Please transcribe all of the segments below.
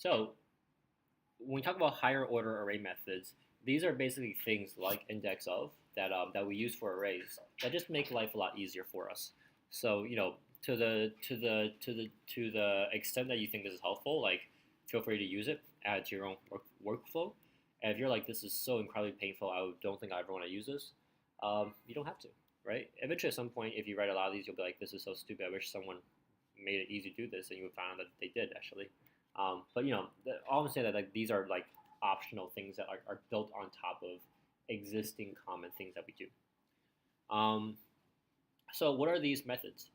So when we talk about higher order array methods, these are basically things like index of that we use for arrays that just make life a lot easier for us. So to the extent that you think this is helpful, like feel free to use it, add to your own workflow. And if you're like, this is so incredibly painful, I don't think I ever want to use this, you don't have to, right? Eventually, at some point, if you write a lot of these, you'll be like, this is so stupid. I wish someone made it easy to do this, and you would find out that they did actually. But all I'm saying that like these are like optional things that are built on top of existing common things that we do. Um, so what are these methods?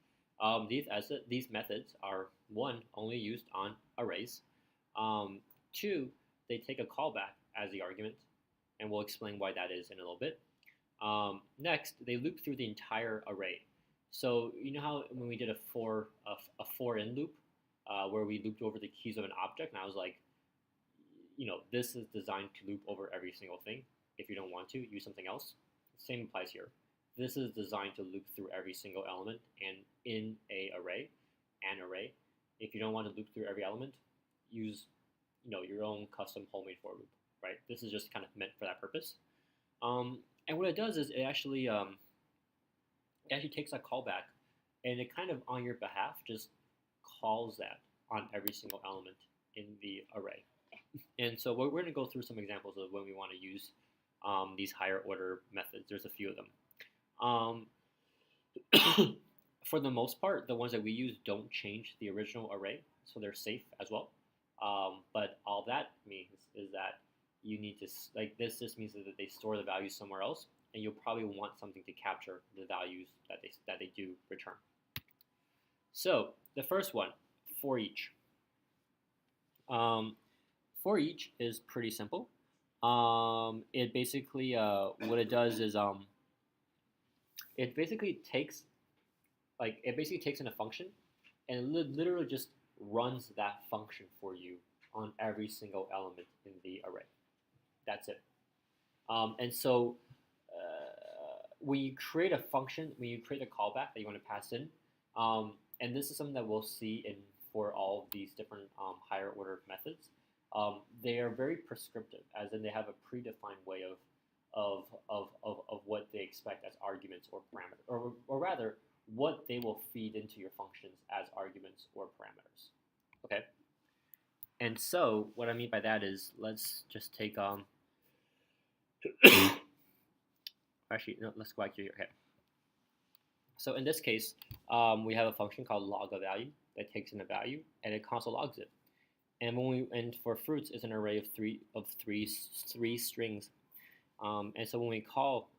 These methods are one only used on arrays. Two, they take a callback as the argument, and we'll explain why that is in a little bit. Next, they loop through the entire array. So you know how when we did a for in loop, where we looped over the keys of an object, and I was like, this is designed to loop over every single thing. If you don't want to, use something else. Same applies here. This is designed to loop through every single element and in an array. If you don't want to loop through every element, use your own custom homemade for loop, right? This is just kind of meant for that purpose. And what it does is it actually takes that callback and it kind of on your behalf just calls that on every single element in the array. And so we're going to go through some examples of when we want to use these higher order methods. There's a few of them. For the most part, the ones that we use don't change the original array, so they're safe as well. But all that means is that you need to, like, this just means that they store the values somewhere else, and you'll probably want something to capture the values that they do return. So the first one, for each. For each is pretty simple. It basically what it does is it basically takes in a function and literally just runs that function for you on every single element in the array. That's it. And so when you create a function, when you create a callback that you want to pass in, and this is something that we'll see for all of these different higher order methods, they are very prescriptive, as in they have a predefined way of what they expect as arguments or parameters, or rather, what they will feed into your functions as arguments or parameters. Okay? And so, what I mean by that is, let's just take actually, no, let's go back here. Okay. So in this case, we have a function called log a value that takes in a value and it console logs it. And for fruits, it's an array of three strings. And so when we call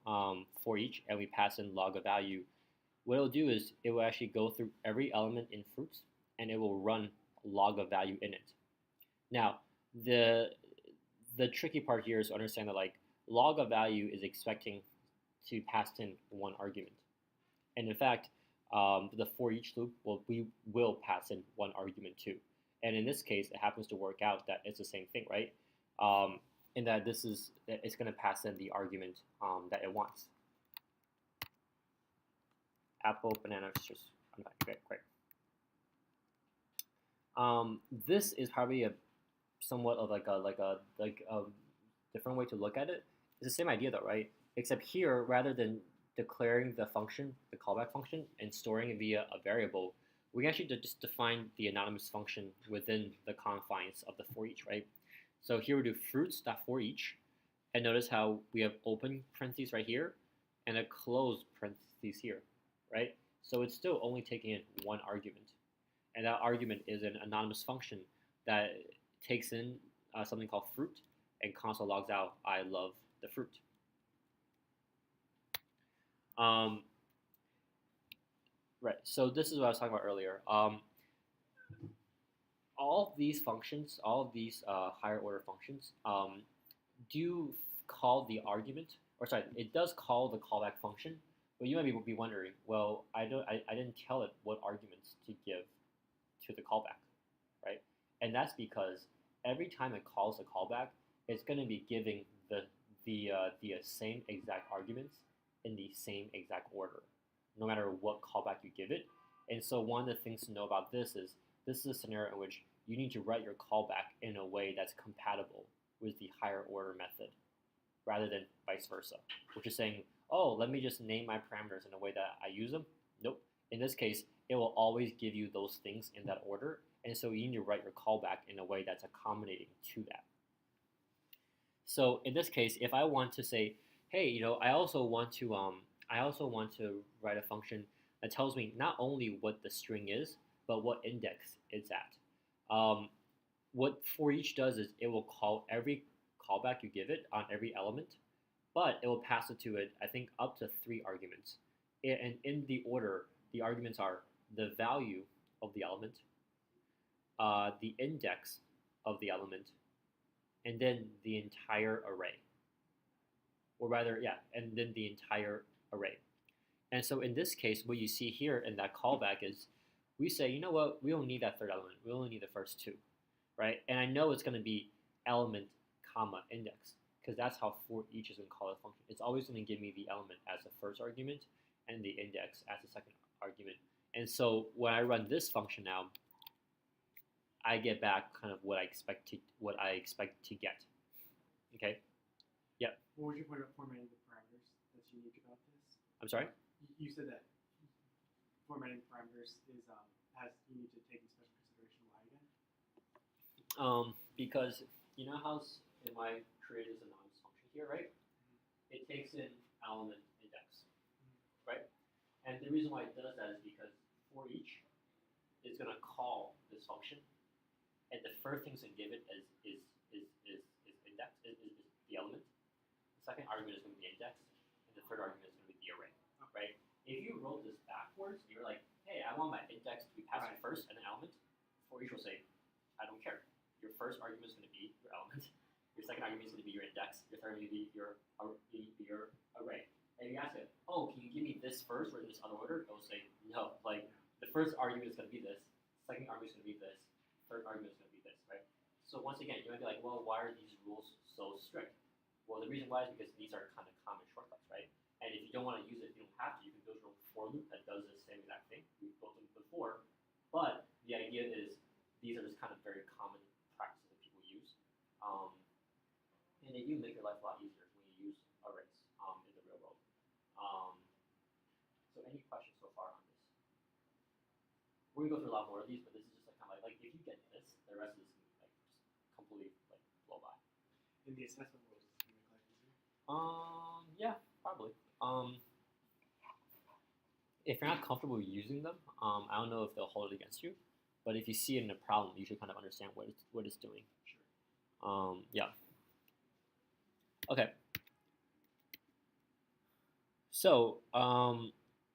for each and we pass in log a value, what it'll do is it will actually go through every element in fruits and it will run log a value in it. Now, the tricky part here is to understand that like log a value is expecting to pass in one argument. And in fact, the for each loop, we will pass in one argument too. And in this case, it happens to work out that it's the same thing, right? In that it's going to pass in the argument that it wants. Apple, banana, just okay, great. This is probably a somewhat of like a different way to look at it. It's the same idea though, right? Except here, rather than declaring the function, the callback function, and storing it via a variable, we actually just define the anonymous function within the confines of the for each, right? So here we do fruits.forEach, and notice how we have open parentheses right here and a closed parentheses here, right? So it's still only taking in one argument, and that argument is an anonymous function that takes in something called fruit and console logs out I love the fruit. Right, so this is what I was talking about earlier. All of these functions, all of these higher order functions, do call the argument, or sorry, it does call the callback function. But you might be wondering, well, I didn't tell it what arguments to give to the callback, right? And that's because every time it calls a callback, it's going to be giving the same exact arguments in the same exact order, no matter what callback you give it. And so one of the things to know about this is a scenario in which you need to write your callback in a way that's compatible with the higher order method rather than vice versa, which is saying, oh, let me just name my parameters in a way that I use them. Nope. In this case, it will always give you those things in that order, and so you need to write your callback in a way that's accommodating to that. So in this case, if I want to say, hey, I also want to write a function that tells me not only what the string is, but what index it's at. What for each does is it will call every callback you give it on every element, but it will pass it to it, I think, up to 3 arguments. And in the order, the arguments are the value of the element, the index of the element, and then the entire array. Or rather, yeah, and then the entire array. And so in this case, what you see here in that callback is we say, you know what, we don't need that third element. We only need the first 2, right? And I know it's going to be element, comma, index, because that's how for each is going to call a function. It's always going to give me the element as the first argument and the index as the second argument. And so when I run this function now, I get back kind of what I expect to get. Okay. Yeah. What would you point about formatting the parameters that's unique about this? I'm sorry? You said that formatting the parameters is you need to take into special consideration. Why again? Because you know how in my create is anonymous function here, right? Mm-hmm. It takes in element index, right? And the reason why it does that is because for each is going to call this function, and the first thing it's going to give it is index is the element. The second argument is going to be the index, and the third argument is going to be the array, right? If you wrote this backwards, you're like, hey, I want my index to be passed first and then element. For each will say, I don't care. Your first argument is going to be your element. Your second argument is going to be your index. Your third is going to be your array. And if you ask it, oh, can you give me this first or in this other order? It will say, no. Like, the first argument is going to be this. Second argument is going to be this. Third argument is going to be this, right? So once again, you might be like, well, why are these rules so strict? Well, the reason why is because these are kind of common shortcuts, right? And if you don't want to use it, you don't have to. You can build your own for loop that does the same exact thing. We've built them before. But the idea is these are just kind of very common practices that people use. And they do make your life a lot easier when you use arrays in the real world. So any questions so far on this? We're going to go through a lot more of these, but this is just like kind of like if you get this, the rest of this is like just completely like blow by. In the assessment rules, can you make life easier? Yeah, probably. If you're not comfortable using them, I don't know if they'll hold it against you. But if you see it in a problem, you should kind of understand what it's doing. Sure. Yeah. Okay. So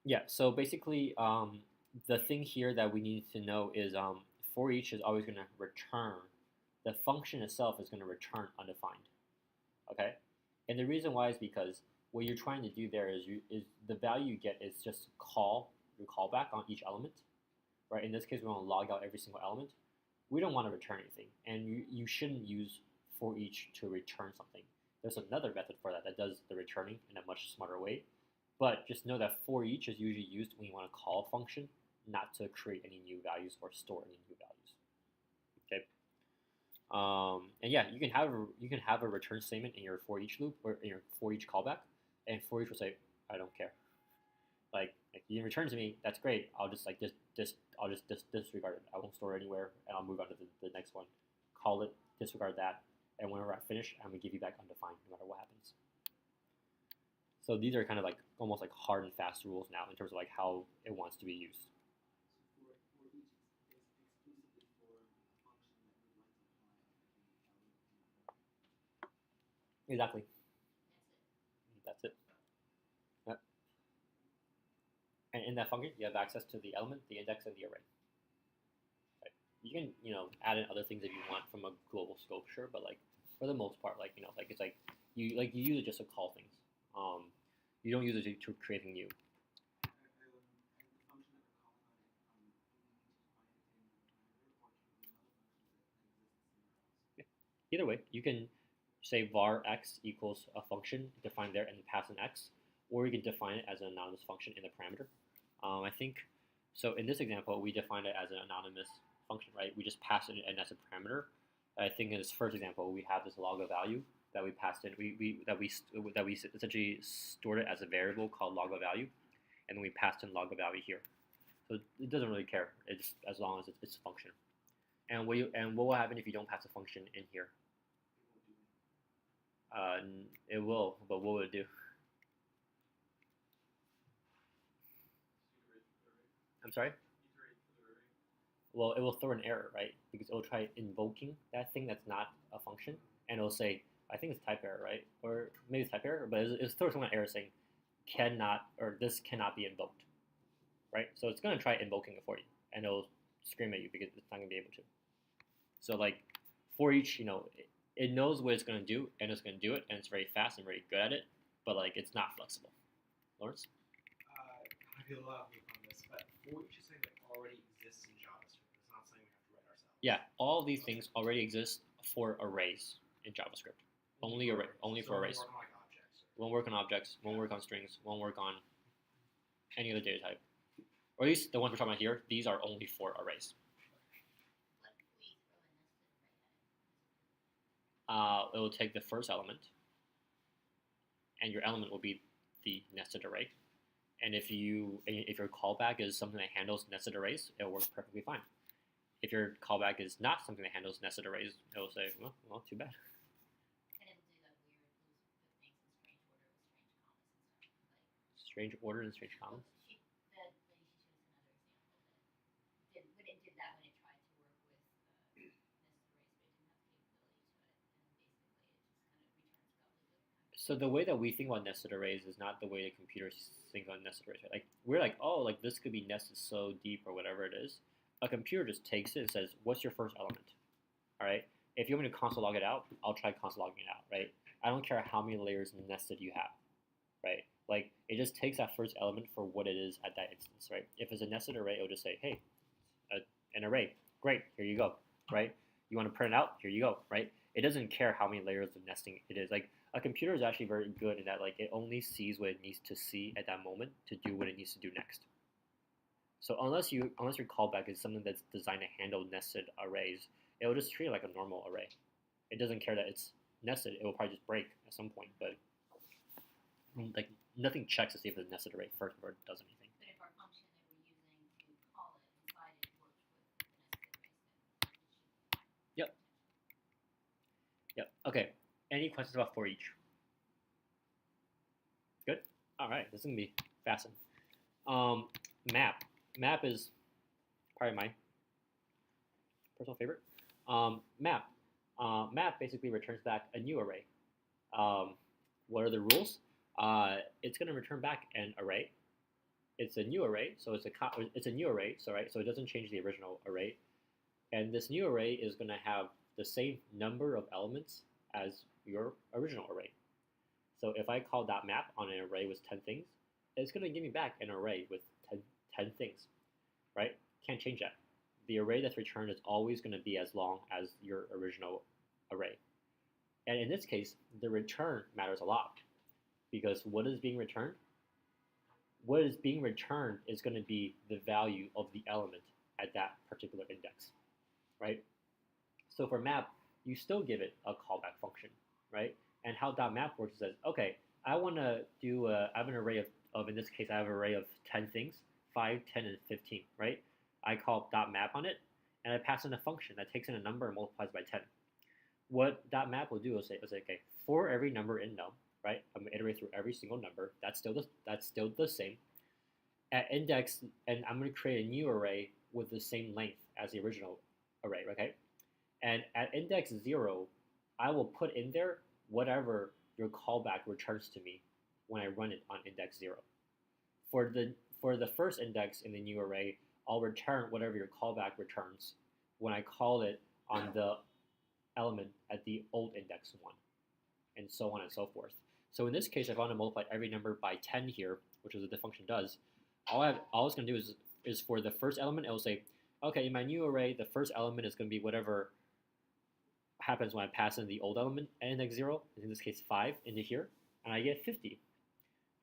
yeah. So basically, the thing here that we need to know is for each is always going to return. The function itself is going to return undefined. Okay. And the reason why is because what you're trying to do there is the value you get is just call your callback on each element, right? In this case, we want to log out every single element. We don't want to return anything, and you shouldn't use for each to return something. There's another method for that does the returning in a much smarter way, but just know that for each is usually used when you want to call a function, not to create any new values or store any new values. Okay. And yeah, you can have a return statement in your for each loop or in your for each callback, and for each will say, I don't care. Like you return to me, that's great. I'll just disregard it. I won't store it anywhere, and I'll move on to the next one. Call it, disregard that, and whenever I finish, I'm gonna give you back undefined, no matter what happens. So these are kind of like almost like hard and fast rules now in terms of like how it wants to be used. Exactly. That's it. Yep. And in that function, you have access to the element, the index, and the array. Right. You can, add in other things if you want from a global scope, sure, but like for the most part, like like it's like you use it just to call things. You don't use it to create anything new. Yeah. Either way, you can say var x equals a function defined there and pass an x, or you can define it as an anonymous function in the parameter. I think so. In this example, we defined it as an anonymous function, right? We just pass in a nested parameter. I think in this first example, we have this log of value that we passed in. We essentially stored it as a variable called log of value, and then we passed in log of value here. So it doesn't really care. It's as long as it's a function. And what will happen if you don't pass a function in here? It will, but what will it do? I'm sorry? Well, it will throw an error, right? Because it will try invoking that thing that's not a function, and it'll say, I think it's type error, right? Or maybe it's type error, but it's throwing some error saying cannot, or this cannot be invoked, right? So it's going to try invoking it for you, and it'll scream at you because it's not going to be able to. So like for each, it knows what it's going to do, and it's going to do it, and it's very fast and very good at it, but like it's not flexible. Lawrence? I feel a lot of people on this, but for each is something that already exists in JavaScript. It's not something we have to write ourselves. Yeah, all these things already exist for arrays in JavaScript. Only for arrays. Work on like objects. Won't work on objects. Won't work on strings. Won't work on any other data type. Or at least the ones we're talking about here. These are only for arrays. It will take the first element, and your element will be the nested array. And if your callback is something that handles nested arrays, it'll work perfectly fine. If your callback is not something that handles nested arrays, it will say, well, too bad. And it'll do that weird, put things in strange order with strange commas and stuff. Strange order and strange commas. The lady she showed us another example that did that when it tried to work with nested arrays, but it didn't have the capability to it, and basically it just kind of returns probably So the way that we think about nested arrays is not the way the computers think about nested arrays. Right? Like we're like, oh, like this could be nested so deep or whatever it is. A computer just takes it and says, what's your first element? All right. If you want me to console log it out, I'll try console logging it out. Right. I don't care how many layers nested you have. Right. Like it just takes that first element for what it is at that instance. Right. If it's a nested array, it'll just say, hey, an array. Great. Here you go. Right. You want to print it out? Here you go. Right. It doesn't care how many layers of nesting it is. Like a computer is actually very good in that like it only sees what it needs to see at that moment to do what it needs to do next. So unless your callback is something that's designed to handle nested arrays, it will just treat it like a normal array. It doesn't care that it's nested. It will probably just break at some point, but like nothing checks to see if it's a nested array first before it does anything. But if our function that we're using to call it inside it works with the nested arrays, then Yep. Yep. Okay. Any questions about for each? Good. All right. This is gonna be fascinating. Map. Map is probably my personal favorite. Map. Map basically returns back a new array. What are the rules? It's going to return back an array. It's a new array, so it's a new array. So right, so it doesn't change the original array. And this new array is going to have the same number of elements as your original array. So if I call .map on an array with 10 things, it's going to give me back an array with 10 things, right? Can't change that. The array that's returned is always going to be as long as your original array. And in this case, the return matters a lot because what is being returned? What is being returned is going to be the value of the element at that particular index, right? So for map, you still give it a callback function, right? And how .map works is that, okay, I want to do, I have an array of, in this case, I have an array of 10 things, 5, 10, and 15, right? I call .map on it, and I pass in a function that takes in a number and multiplies by 10. What .map will do is say, okay, for every number in num, right? I'm going to iterate through every single number. That's still the same. At index, and I'm going to create a new array with the same length as the original array, okay? And at index 0, I will put in there whatever your callback returns to me when I run it on index 0. For the first index in the new array, I'll return whatever your callback returns when I call it on the element at the old index 1, and so on and so forth. So in this case, if I want to multiply every number by 10 here, which is what the function does, all it's going to do is for the first element, it will say, okay, in my new array, the first element is going to be whatever happens when I pass in the old element at index 0, in this case 5, into here, and I get 50.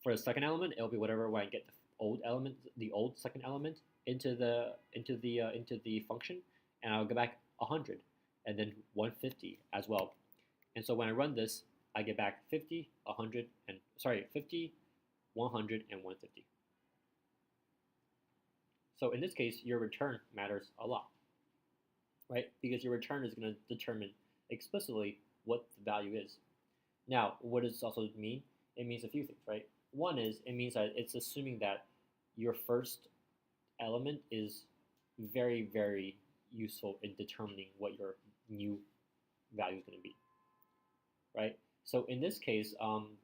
For the second element, it'll be whatever when I get the old element, the old second element into the function, and I'll get back 100, and then 150 as well. And so when I run this, I get back 50, 100, and 50, 100, and 150. So in this case, your return matters a lot, right? Because your return is going to determine explicitly what the value is. Now, what does this also mean? It means a few things, right? One is it means that it's assuming that your first element is very, very useful in determining what your new value is going to be, right? So in this case,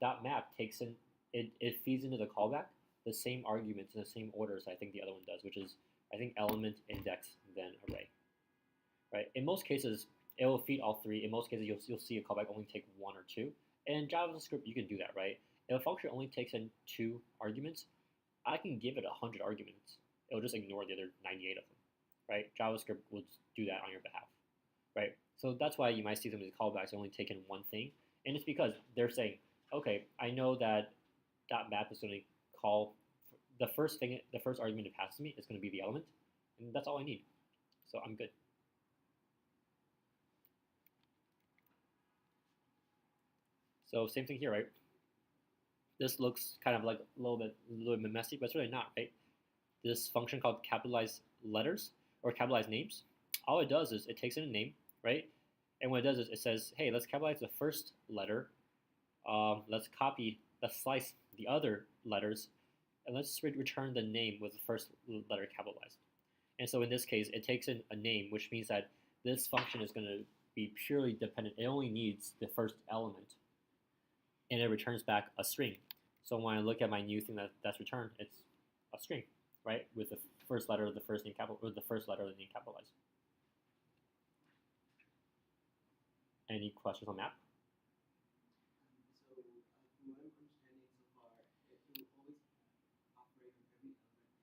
that map takes in, it feeds into the callback the same arguments in the same order as I think the other one does, which is, I think, element, index, then array, right? In most cases, it will feed all three. In most cases, you'll see a callback only take one or two. And in JavaScript, you can do that, right? If a function only takes in 2 arguments, I can give it 100 arguments. It'll just ignore the other 98 of them, right? JavaScript will do that on your behalf, right? So that's why you might see some of these callbacks only take in one thing, and it's because they're saying, okay, I know that that map is going to call the first argument it passes me is going to be the element, and that's all I need. So I'm good. So same thing here, right? This looks kind of like a little bit messy, but it's really not, right? This function called capitalized letters or capitalized names, all it does is it takes in a name, right? And what it does is it says, hey, let's capitalize the first letter. Let's slice the other letters, and let's return the name with the first letter capitalized. And so in this case, it takes in a name, which means that this function is going to be purely dependent. It only needs the first element, and it returns back a string. So when I look at my new thing that's returned, it's a string, right? With the first letter of the first name capital, or the first letter of the name capitalized. Any questions on that? So, from what I'm understanding so far, it will always operate on every element in the array.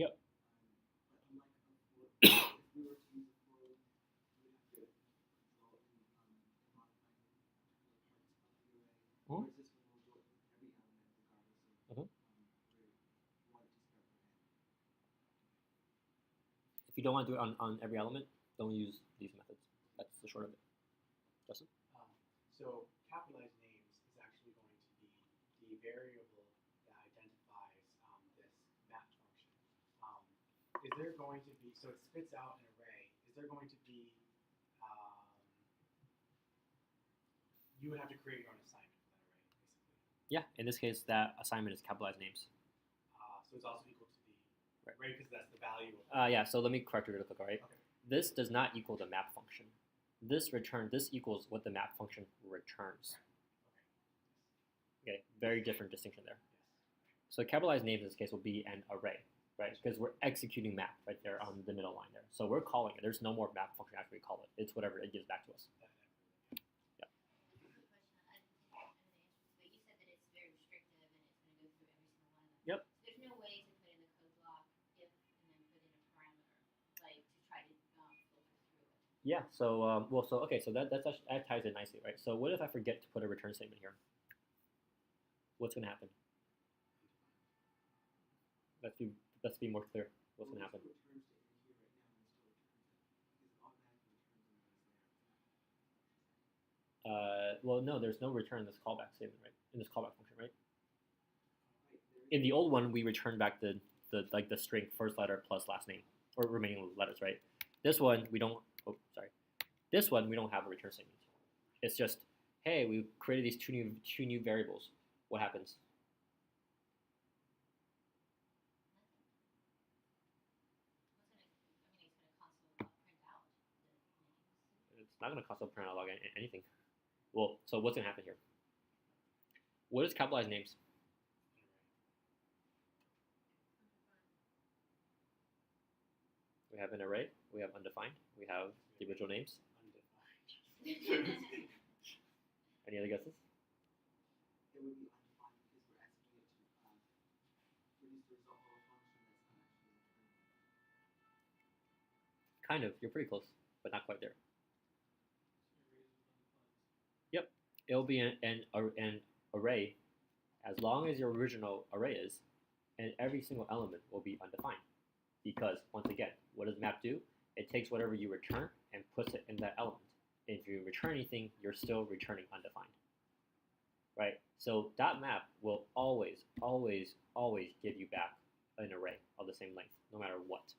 Yep. But unlike a for, if we were to use a for loop, we would have to control and modify particular parts of the array. Mhm. Whereas this one will do it with every element, regardless of where you want it to start from. If you don't want to do it on every element, don't use these methods. That's the short of it. Justin? So capitalized names is actually going to be the variable that identifies this map function. Is there going to be, so it spits out an array, is there going to be, you would have to create your own assignment for that array, basically. Yeah, in this case, that assignment is capitalized names. So it's also equal to the array because that's the value of Yeah, so let me correct it real quick, all right? Okay. This does not equal the map function. This equals what the map function returns. Okay, very different distinction there. So capitalized names in this case will be an array, right? Because we're executing map right there on the middle line there. So we're calling it. There's no more map function after we call it. It's whatever it gives back to us. Yeah. Quick question. I didn't know the answers, but you said that it's very restrictive and it's going to go through every single one of them. Yep. So there's no way to put in the code block if and then put in a parameter, like to try to filter through it. Yeah. So okay. So that ties in nicely, right? So what if I forget to put a return statement here? What's going to happen? Let's be more clear. What's going to happen? Well, no, there's no return in this callback statement, right? In this callback function, right? In the old one, we return back the string first letter plus last name or remaining letters, right? This one we don't. Oh, sorry. This one we don't have a return statement. It's just, hey, we created these two new variables. What happens? It's not going to console print out log anything. Well, so what's going to happen here? What is capitalized names? We have an array. We have undefined. We have the original names. Any other guesses? It would be undefined because we're asking it to produce the result of a function that's not actually returning. Kind of. You're pretty close, but not quite there. Yep. It'll be an array as long as your original array is, and every single element will be undefined. Because, once again, what does map do? It takes whatever you return and puts it in that element. If you return anything, you're still returning undefined, right? So dot map will always, always, always give you back an array of the same length, no matter what.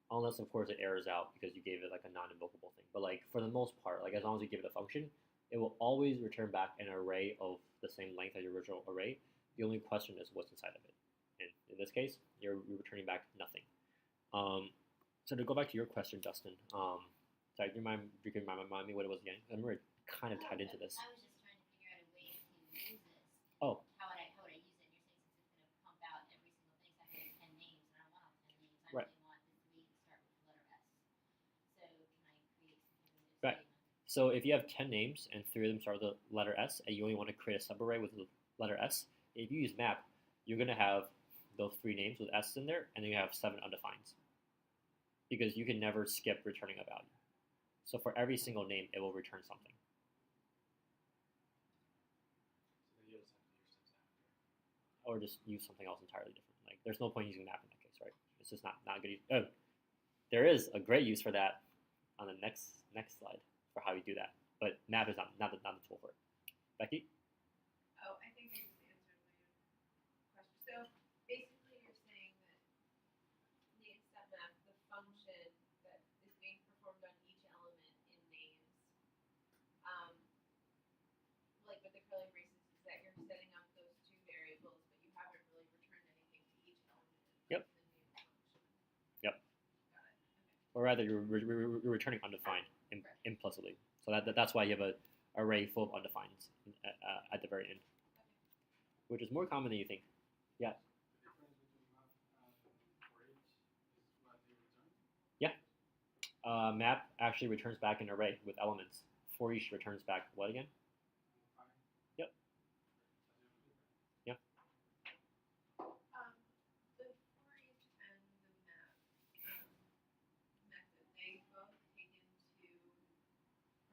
Unless, of course, it errors out because you gave it like a non-invocable thing. But like for the most part, like as long as you give it a function, it will always return back an array of the same length as your original array. The only question is what's inside of it. And in this case, you're returning back nothing. So to go back to your question, Justin, sorry, you can remind me what it was again? I remember it kind of tied into this. I was just trying to figure out a way to use this. Oh. How would I use it? And you're saying since it's going to pump out every single thing, so I have 10 names, and I don't want all 10 names. I right. really want the 3 to start with the letter S. So can I create something right. So if you have 10 names and 3 of them start with the letter S, and you only want to create a subarray with the letter S, if you use map, you're going to have those 3 names with S in there, and then you have 7 undefineds. Because you can never skip returning a value. So for every single name, it will return something. So then you'll just have to do your steps after. Or just use something else entirely different. Like there's no point using map in that case, right? It's just not good. Oh, there is a great use for that on the next slide for how you do that. But map is not the tool for it. Becky? Oh, I think I just answered my own question. So basically you're saying that the extent map, the function that is being performed on each element in names, like with the curly braces, is that you're setting up those 2 variables, but you haven't really returned anything to each element Yep. of the new function. Yep. Got it. Okay. Or rather, you're returning undefined implicitly. So that's why you have an array full of undefineds at the very end, which is more common than you think. Yeah. The difference between map and for each is what they return? Yeah. Map actually returns back an array with elements. For each returns back what again? Fine. Yep. Yeah. The for each and the map method, they both take into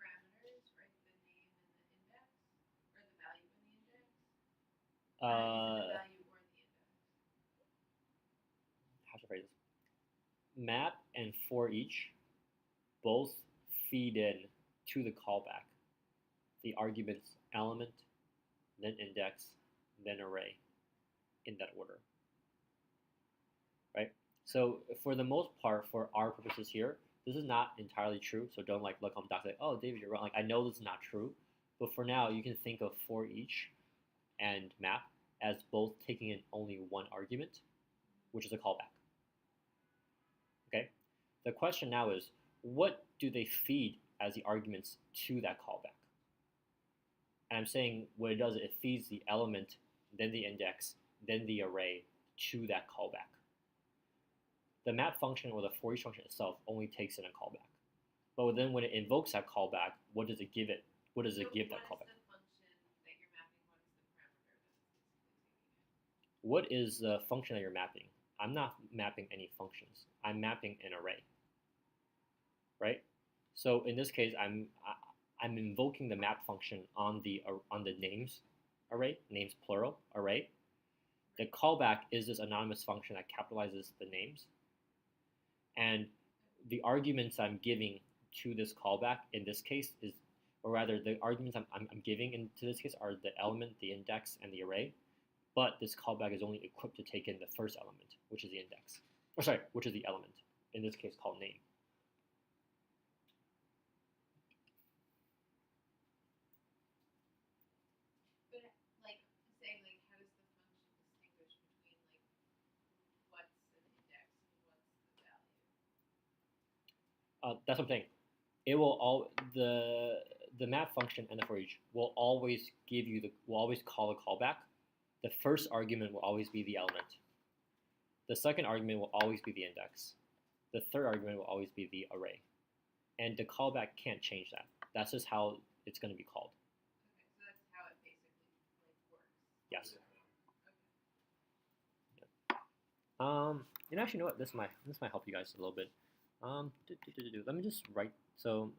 parameters, right? The name and the index, or the value and the index? Or is it the value or the index? How should I phrase this? Map and for each both feed in to the callback the arguments element, then index, then array in that order. Right? So for the most part, for our purposes here, this is not entirely true. So don't like look on the doc and say, oh, David, you're wrong. Like I know this is not true, but for now, you can think of for each and map as both taking in only one argument, which is a callback. Okay. The question now is, what do they feed as the arguments to that callback? And I'm saying what it does, it feeds the element, then the index, then the array to that callback. The map function or the for each function itself only takes in a callback. But then when it invokes that callback, what does it give it? What does it give that callback? What is the function that you're mapping? I'm not mapping any functions. I'm mapping an array. Right? So in this case, I'm invoking the map function on the names array, names plural array. The callback is this anonymous function that capitalizes the names. And the arguments I'm giving to this callback in this case is, or rather the arguments I'm giving into this case are the element, the index, and the array. But this callback is only equipped to take in the first element, which is the index. Or sorry, which is the element, in this case called name. That's what I'm saying. It will the map function and the for each will always call a callback. The first argument will always be the element. The second argument will always be the index. The third argument will always be the array. And the callback can't change that. That's just how it's going to be called. Okay, so that's how it basically works. Yes. Okay. Yeah. And actually, you know what? This might help you guys a little bit. Let me just write. So,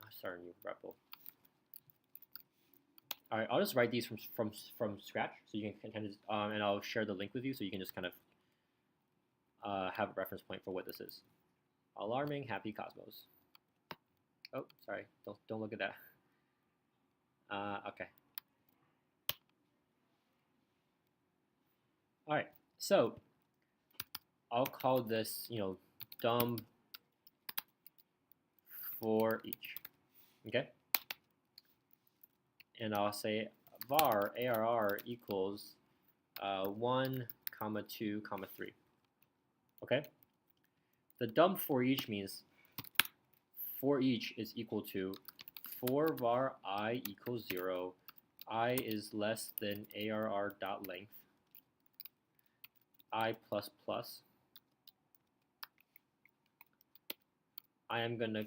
start a new repo. All right, I'll just write these from scratch, so you can kind of, and I'll share the link with you, so you can just kind of have a reference point for what this is. Alarming happy Cosmos. Oh, sorry. Don't look at that. Okay. All right. So I'll call this, dumb for each. Okay. And I'll say var arr equals 1, 2, 3. Okay. The dumb for each means for each is equal to for var I equals 0, I is less than arr dot length, I plus plus. I am gonna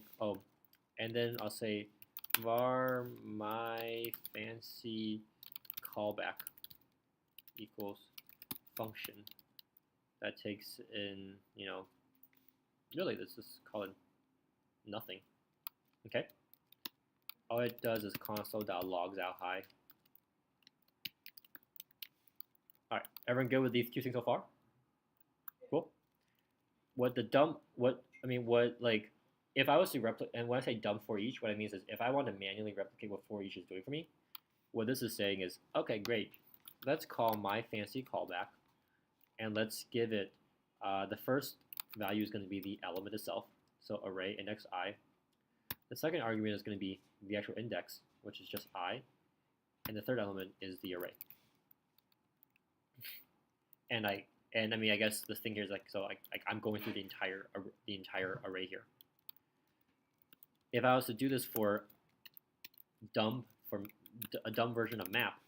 and then I'll say var my fancy callback equals function that takes in, really this is called nothing. Okay. All it does is console.logs out hi. All right, everyone good with these two things so far? Cool. If I was to replicate, and when I say dumb for each, what it means is if I want to manually replicate what for each is doing for me, what this is saying is, okay, great, let's call my fancy callback, and let's give it, the first value is going to be the element itself, so array index I. The second argument is going to be the actual index, which is just I, and the third element is the array. And I guess the thing here is I'm going through the entire array here. If I was to do this for a dumb version of map,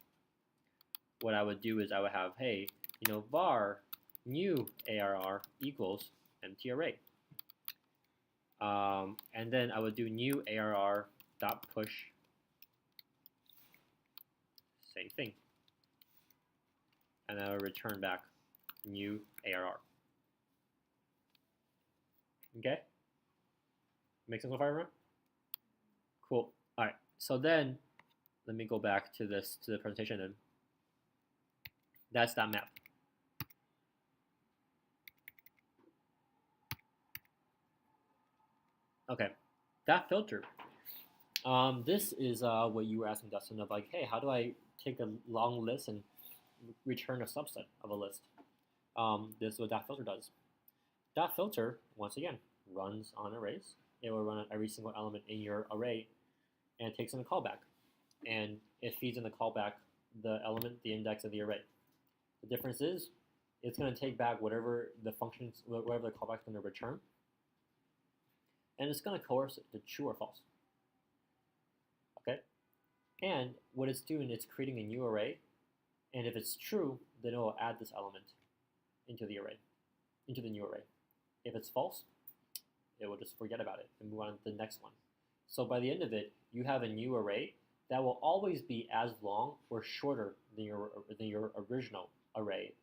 what I would do is I would have, hey, var new arr equals empty array. And then I would do new arr dot push, same thing. And I would return back new arr. Okay? Make sense so far, everyone? Cool. All right. So then, let me go back to the presentation. And that's that map. Okay, that filter. This is what you were asking, Dustin, of hey, how do I take a long list and return a subset of a list? This is what that filter does. That filter, once again, runs on arrays. It will run on every single element in your array, and it takes in a callback. And it feeds in the callback the element, the index of the array. The difference is it's going to take back whatever the functions, whatever the callback is going to return, and it's going to coerce it to true or false. Okay? And what it's doing, it's creating a new array, and if it's true, then it will add this element into the array, into the new array. If it's false, it will just forget about it and move on to the next one. So by the end of it, you have a new array that will always be as long or shorter than your original array,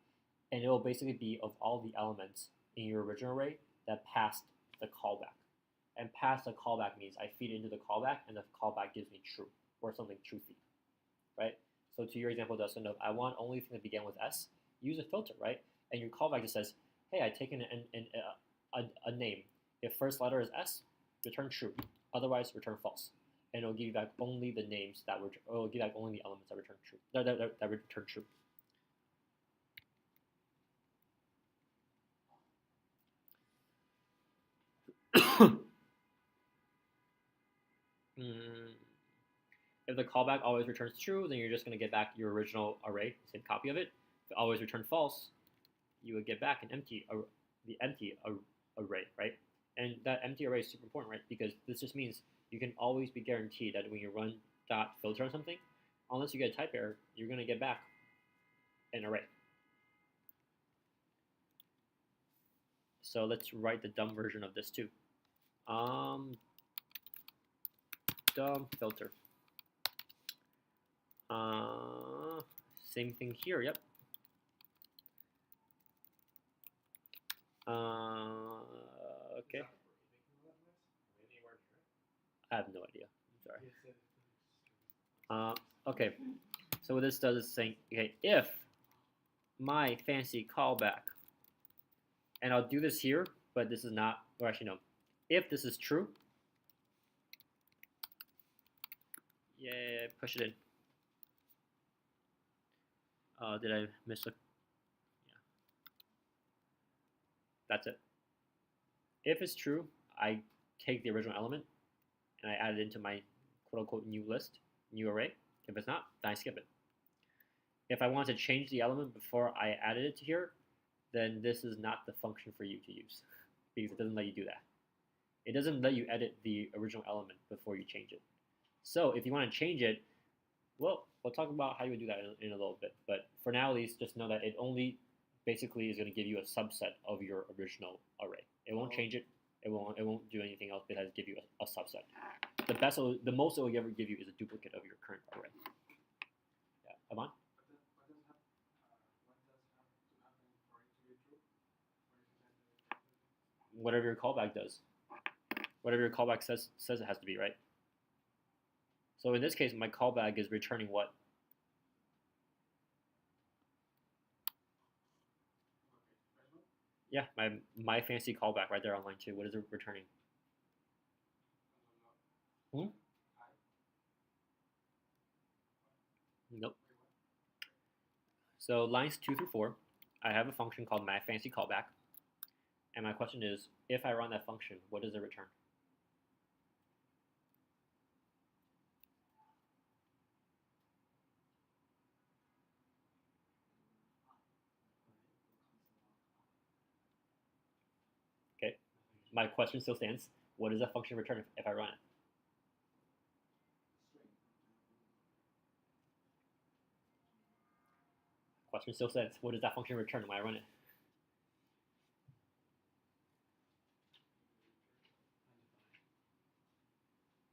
and it will basically be of all the elements in your original array that passed the callback. And pass the callback means I feed into the callback, and the callback gives me true, or something truthy, right? So to your example, Dustin, of I want only thing that began with S, use a filter, right? And your callback just says, hey, I taken a name. If first letter is S, return true. Otherwise, return false. And it'll give you back only the names that were, or it'll give back only the elements that return true. That return true. If the callback always returns true, then you're just going to get back your original array, same copy of it. If it always returns false, you would get back the empty array, right? And that empty array is super important, right? Because this just means you can always be guaranteed that when you run dot filter on something, unless you get a type error, you're going to get back an array. So let's write the dumb version of this too. Dumb filter. Same thing here, yep. Okay. I have no idea. I'm sorry. Okay. So what this does is saying, okay, if my fancy callback, and I'll do this here, but this is not, or actually no, If this is true, yeah, push it in. Did I miss a? Yeah, that's it. If it's true, I take the original element and I add it into my quote unquote new list, new array. If it's not, then I skip it. If I want to change the element before I added it to here, then this is not the function for you to use because it doesn't let you do that. It doesn't let you edit the original element before you change it. So if you want to change it, well, we'll talk about how you would do that in a little bit. But for now, at least, just know that it only basically is going to give you a subset of your original array. It won't change it. It won't do anything else besides give you a subset. The most it will ever give you is a duplicate of your current array. Yeah, Aman? Whatever your callback does. Whatever your callback says it has to be, right? So in this case, my callback is returning what? Yeah, my fancy callback right there on line 2. What is it returning? Hmm? Nope. So lines 2 through 4, I have a function called my fancy callback. And my question is, if I run that function, what does it return? Okay, my question still stands. What does that function return if I run it? Question still stands. What does that function return when I run it?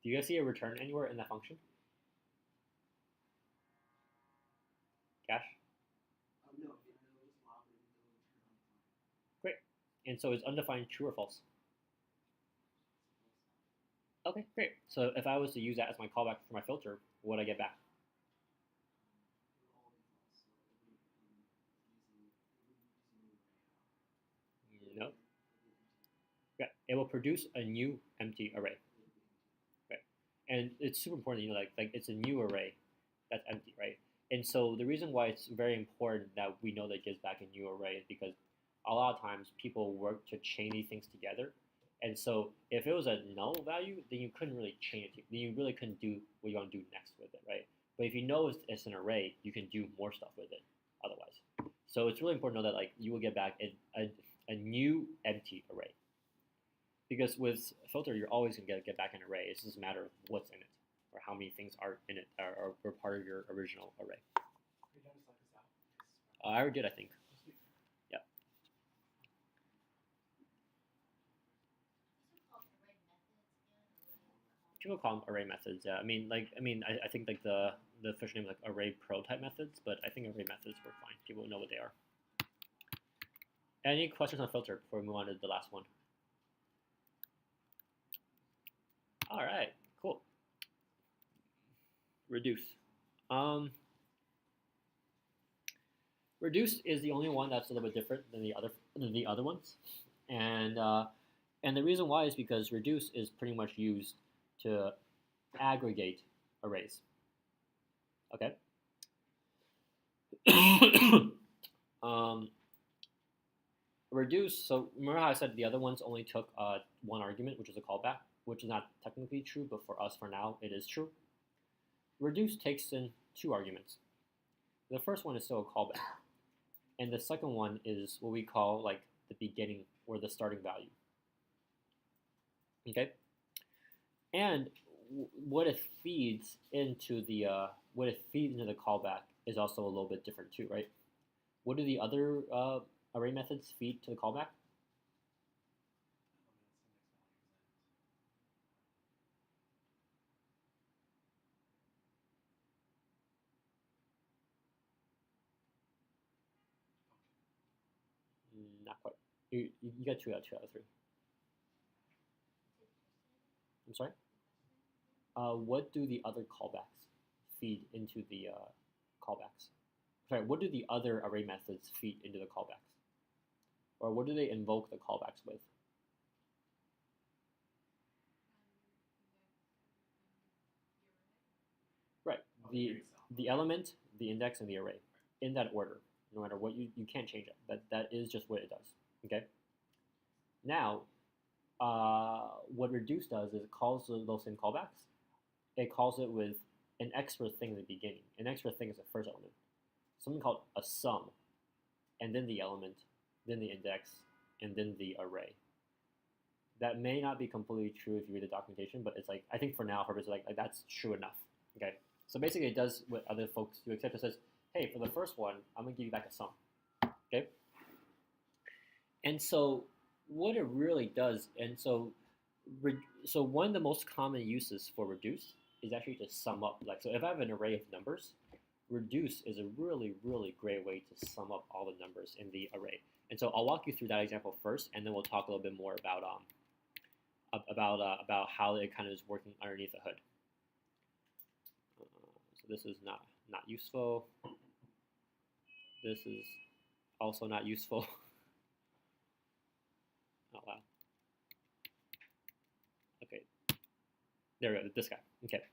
Do you guys see a return anywhere in that function? Cash? Great. And so is undefined true or false? Okay, great. So if I was to use that as my callback for my filter, what would I get back? No. Yeah, it will produce a new empty array. Right. And it's super important, like it's a new array that's empty, right? And so the reason why it's very important that we know that it gives back a new array is because a lot of times people work to chain these things together. And so if it was a null value, then you couldn't really chain it. Then you really couldn't do what you want to do next with it, right? But if you know it's an array, you can do more stuff with it otherwise. So it's really important to know that like you will get back a new empty array. Because with filter, you're always going to get back an array. It's just a matter of what's in it or how many things are in it or were part of your original array. I already did, I think. Yeah. People call them array methods. Yeah. I think like the official name is like array prototype methods, but I think array methods work fine. People know what they are. Any questions on filter before we move on to the last one? All right, cool. Reduce. Reduce is the only one that's a little bit different than the other ones, and the reason why is because reduce is pretty much used to aggregate arrays. Okay. Reduce. So remember how I said the other ones only took one argument, which is a callback, which is not technically true, but for us, for now, it is true. Reduce takes in two arguments. The first one is still a callback, and the second one is what we call like the beginning or the starting value. Okay, and what it feeds into the callback is also a little bit different too, right? What do the other array methods feed to the callback? Not quite. You got 2 out of 3. I'm sorry? What do the other callbacks feed into the callbacks? Sorry, what do the other array methods feed into the callbacks? Or what do they invoke the callbacks with? the the element, the index, and the array in that order. No matter what, you can't change it. That is just what it does. Okay. Now, what reduce does is it calls those same callbacks. It calls it with an extra thing in the beginning. An extra thing is the first element. Something called a sum, and then the element, then the index, and then the array. That may not be completely true if you read the documentation, but it's like, I think for now, purposes like that's true enough. Okay. So basically, it does what other folks do, except it says, hey, for the first one, I'm gonna give you back a sum. Okay. And so what it really does, and so one of the most common uses for reduce is actually to sum up. Like, so if I have an array of numbers, reduce is a really, really great way to sum up all the numbers in the array. And so I'll walk you through that example first, and then we'll talk a little bit more about how it kind of is working underneath the hood. So this is not useful. This is also not useful. Oh wow. Okay. There we go. This guy. Okay.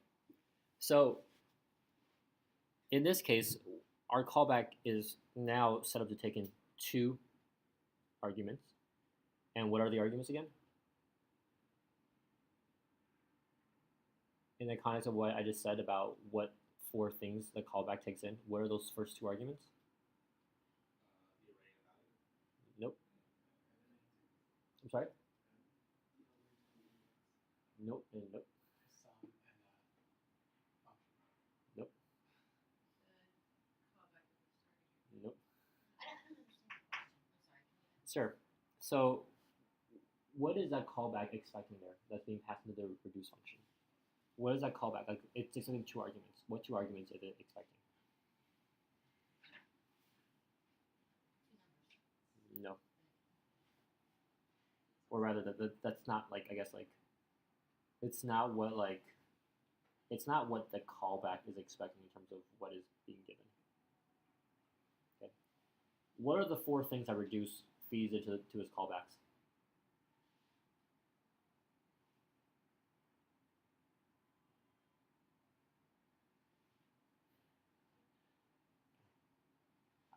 So in this case, our callback is now set up to take in 2 arguments. And what are the arguments again? In the context of what I just said about what 4 things the callback takes in, what are those first 2 arguments? Nope. I'm sorry? Nope and nope. Sum and function. Nope. Nope. I don't understand the question. I'm sorry. Sure. So what is that callback expecting there that's being passed into the reduce function? What is that callback? Like, it's expecting 2 arguments. What 2 arguments is it expecting? No. Or rather, that's not like, I guess, like, it's not what the callback is expecting in terms of what is being given. Okay. What are the 4 things that reduce feeds into to his callbacks?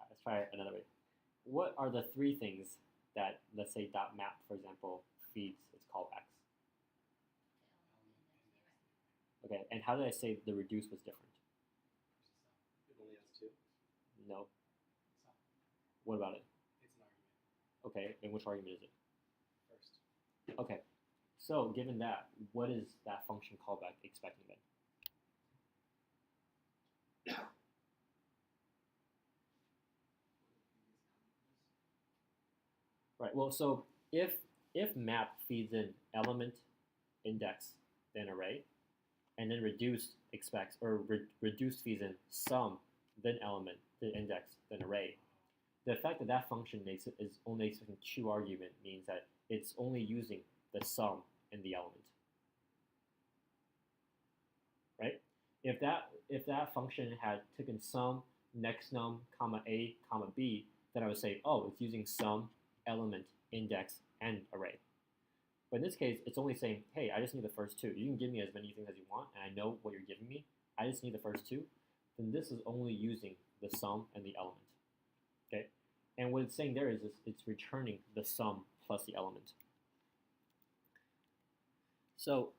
Let's try it another way. What are the 3 things that, let's say, .map, for example, feeds its callbacks? Okay, and how did I say the reduce was different? It only has 2. No. Sum. What about it? It's an argument. Okay, and which argument is it? First. Okay, so given that, what is that function callback expecting then? Right. Well, so if map feeds in element, index, then array, and then reduce expects reduce feeds in sum, then element, then index, then array, the fact that that function is only expecting 2 argument means that it's only using the sum and the element. Right? If that function had taken sum, next num, comma a, comma b, then I would say, oh, it's using sum, element, index, and array. But in this case, it's only saying, hey, I just need the first 2. You can give me as many things as you want, and I know what you're giving me. I just need the first 2. Then this is only using the sum and the element. Okay? And what it's saying there is it's returning the sum plus the element. So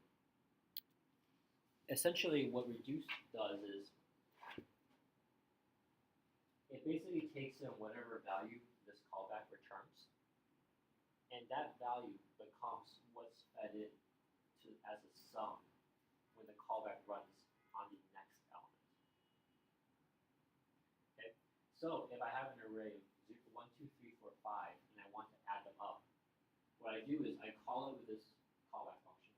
essentially what reduce does is it basically takes in whatever value this callback returns, and that value becomes what's fed in as a sum when the callback runs on the next element. Okay, so if I have an array of 1, 2, 3, 4, 5, and I want to add them up, what I do is I call it with this callback function,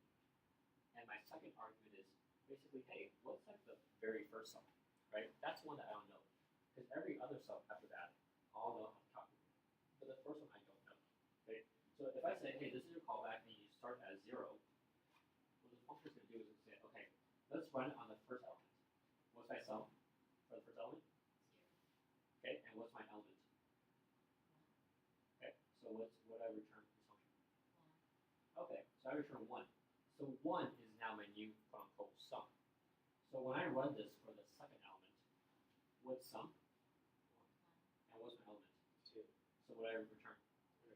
and my second argument is basically, hey, what's like the very first sum, right? That's one that I don't know, because every other sum after that, I'll know how to calculate. But the first one I don't know, right? So if I say, hey, this is your callback, and you start at 0, what the function is going to do is say, okay, let's run it on the first element. What's my sum for the first element? 0. Okay, and what's my element? 1. Okay, so what I return for this function? 1. Okay, so I return 1. So 1 is now my new quote-unquote sum. So when I run this for the second element, what's sum? And what's my element? 2, So what I return? 3,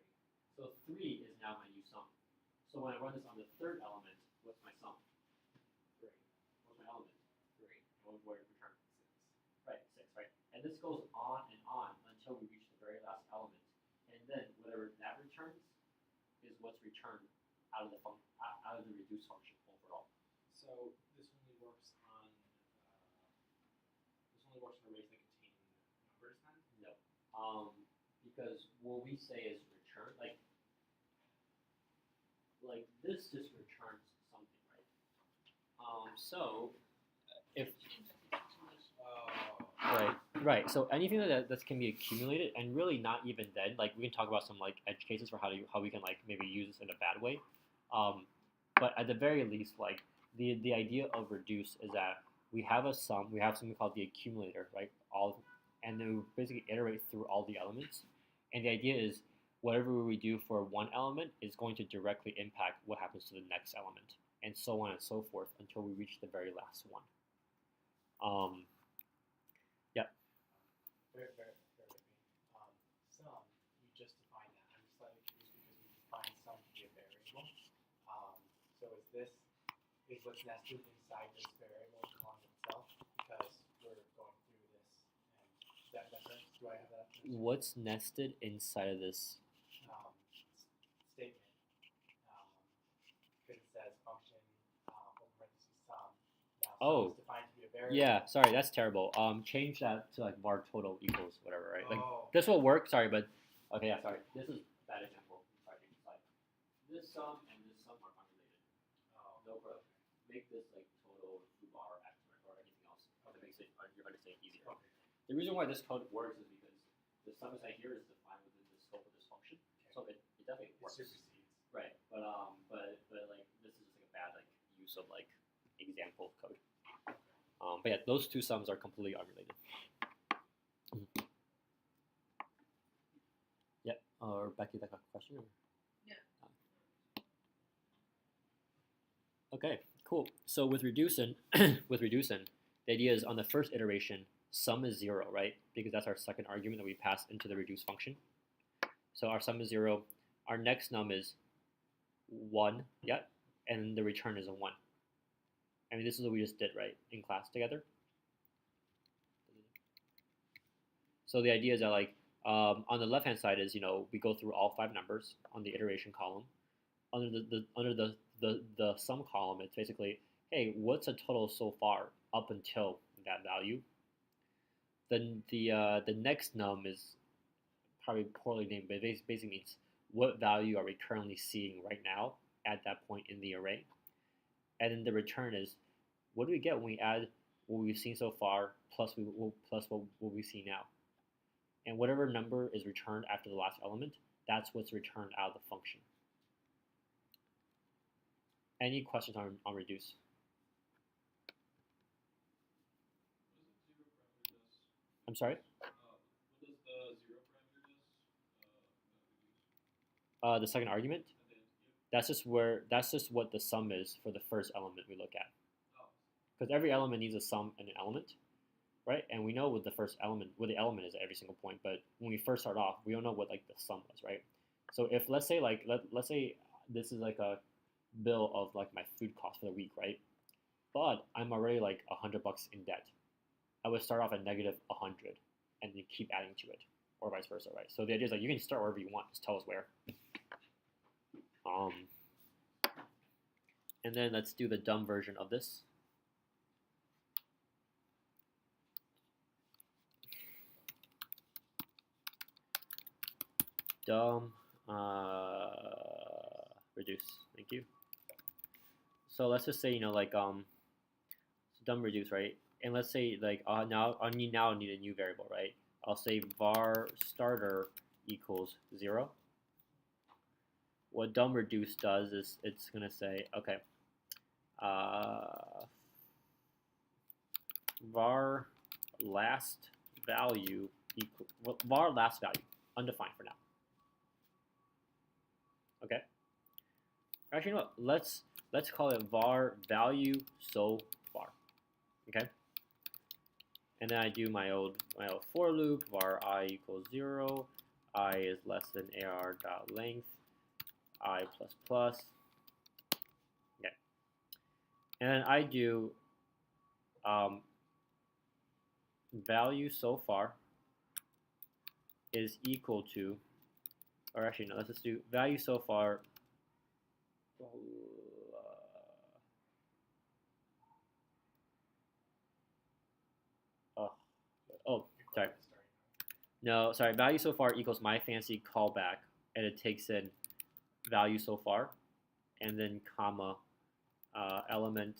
So 3 is now my new sum. So when I run this on the third element, what's my sum? 3, What's my element? 3, And what I return? 6. Right, 6, right? And this goes on and on until we reach the very last element. And then whatever that returns is what's returned out of the out of the reduced function overall. So this only works on arrays that contain numbers then? No. Because what we say is return, like this just returns something, right? So if right. So anything that can be accumulated, and really not even then. Like we can talk about some like edge cases for how we can like maybe use this in a bad way. But at the very least, like the idea of reduce is that we have a sum, we have something called the accumulator, right? And then we basically iterate through all the elements. And the idea is whatever we do for one element is going to directly impact what happens to the next element, and so on and so forth until we reach the very last one. Yeah. Very, very, very good. Sum, you just defined that. I'm slightly confused because we defined sum to be a variable. So is what's nested inside this variable calling itself? Because we're going through this, and that's right. Do I have that? What's nested inside of this? Statement? Because it says function open parentheses sum. Now, sum is defined to be a variable. Yeah, sorry, that's terrible. Change that to like var total equals whatever, right? Like Oh. this will work. Sorry, but okay, yeah, sorry. This is a bad example. Sorry, like this sum and this sum are unrelated. Oh. No problem. Make this like total foobar or anything else that makes it your understanding easier. Okay. The reason why this code works is because the sum inside here is defined within the scope of this function, so it definitely It works. supersedes. Right, but like this is just like a bad like use of like example code. But yeah, those two sums are completely unrelated. Yeah, or Becky, that got a question? Or? No. Okay, cool. So with reducing, the idea is on the first iteration, sum is 0, right? Because that's our second argument that we pass into the reduce function. So our sum is 0. Our next num is 1, yeah, and the return is a 1. I mean, this is what we just did, right, in class together. So the idea is that like on the left hand side is we go through all 5 numbers on the iteration column. Under the sum column, it's basically, hey, what's a total so far up until that value? Then the next num is probably poorly named, but it basically means what value are we currently seeing right now at that point in the array. And then the return is what do we get when we add what we've seen so far plus what we see now. And whatever number is returned after the last element, that's what's returned out of the function. Any questions on reduce? I'm sorry? What does the 0 parameter does? The second argument? That's just what the sum is for the first element we look at. Because every element needs a sum and an element, right? And we know what the first element, what the element is at every single point. But when we first start off, we don't know what like the sum was, right? So if let's say this is like a bill of like my food cost for the week, right? But I'm already like $100 in debt. I would start off at negative 100 and then keep adding to it, or vice versa, right? So the idea is like you can start wherever you want. Just tell us where. And then let's do the dumb version of this. Dumb reduce. Thank you. So let's just say dumb reduce, right? And let's say like now I need a new variable, right? I'll say var starter equals 0. What dumb reduce does is it's gonna say okay, var last value equal var last value undefined for now. Okay. Actually, no. Let's call it var value so far. Okay. And then I do my old for loop, var I equals 0, I is less than ar dot length, I plus plus. Okay. And then I do value so far is equal to, or actually no, let's just do value so far. Oh, sorry. No, sorry. Value so far equals my fancy callback, and it takes in value so far, and then comma element,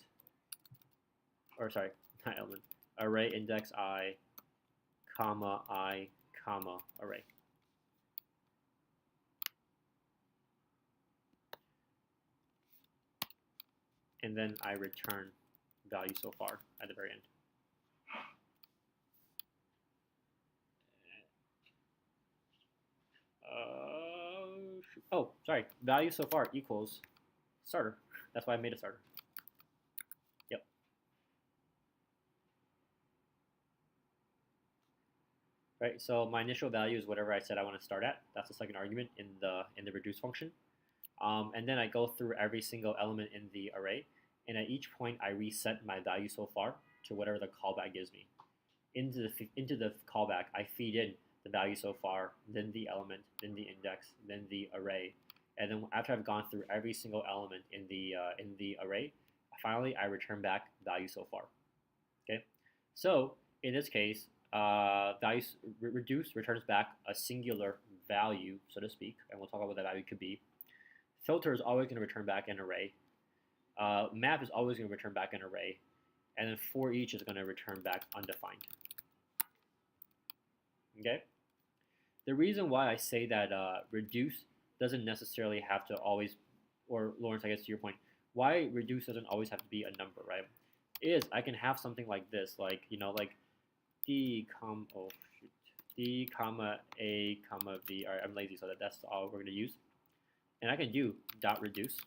or sorry, not element, array index I, comma array. And then I return value so far at the very end. Oh, sorry. Value so far equals starter. That's why I made a starter. Yep. Right. So my initial value is whatever I said I want to start at. That's the second argument in the reduce function. And then I go through every single element in the array, and at each point I reset my value so far to whatever the callback gives me. Into the callback, I feed in the value so far, then the element, then the index, then the array, and then after I've gone through every single element in the array, finally I return back value so far. Okay, so in this case, values reduce returns back a singular value, so to speak, and we'll talk about what that value could be. Filter is always going to return back an array. Map is always going to return back an array, and then for each is going to return back undefined. Okay. The reason why I say that reduce doesn't necessarily have to always, or Lawrence, I guess to your point, why reduce doesn't always have to be a number, right? Is I can have something like this, like like d comma d comma a comma v. All right, I'm lazy, so that's all we're gonna use, and I can do dot reduce.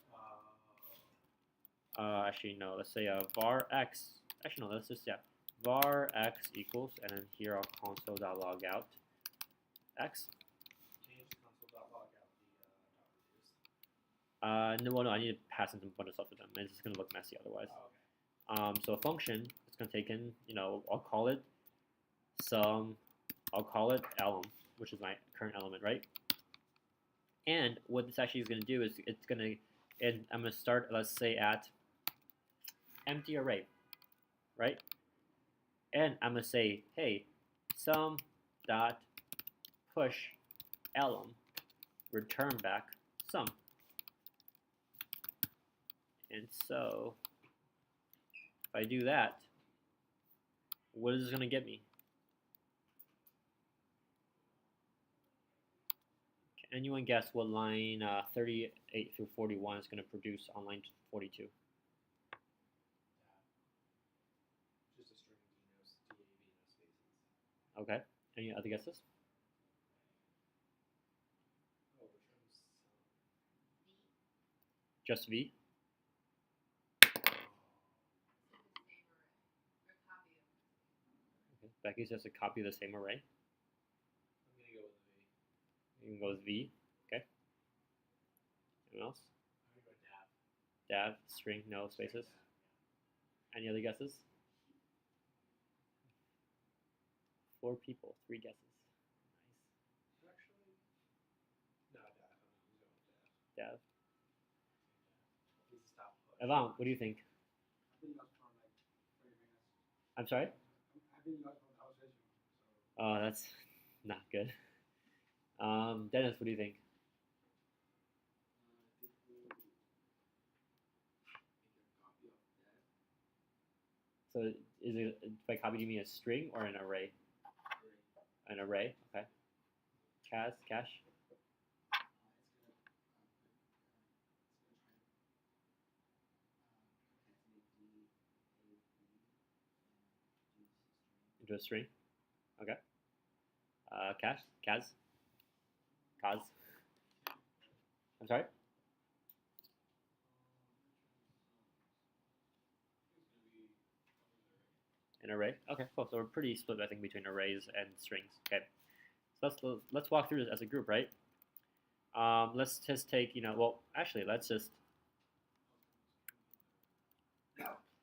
Actually no, let's say var x. Actually no, let's just var x equals, and then here I'll console.log out x. Change console.log out the No, well, no, I need to pass in some bunch of stuff to them, and it's just gonna look messy otherwise. Oh, okay. So a function is gonna take in, I'll call it elem, which is my current element, right? And what this actually is gonna do is I'm gonna start, let's say, at empty array, right? And I'm gonna say, hey, sum dot push elem, return back sum. And so if I do that, what is this gonna get me? Can anyone guess what line 38 through 41 is gonna produce on line 42? Just a string D, no spaces. Okay. Any other guesses? Oh, returns Just V? Okay. Becky says a copy of the same array. I'm gonna go with V. You can go with V. Okay. Anyone else? I'm gonna go dab. Dav, string, no spaces. Any other guesses? 4 people, 3 guesses. Nice. Actually, no, dab. I'm going with Dav. Please stop. Evan, what do you think? I'm sorry? Oh, that's not good. Dennis, what do you think? So is it, by copy, do you mean a string or an array? An array, okay. Cash? Into a string? Okay. Kaz? I'm sorry? An array. Okay, cool. So we're pretty split, I think, between arrays and strings. Okay. So let's walk through this as a group, right? Let's just take, well, actually, let's just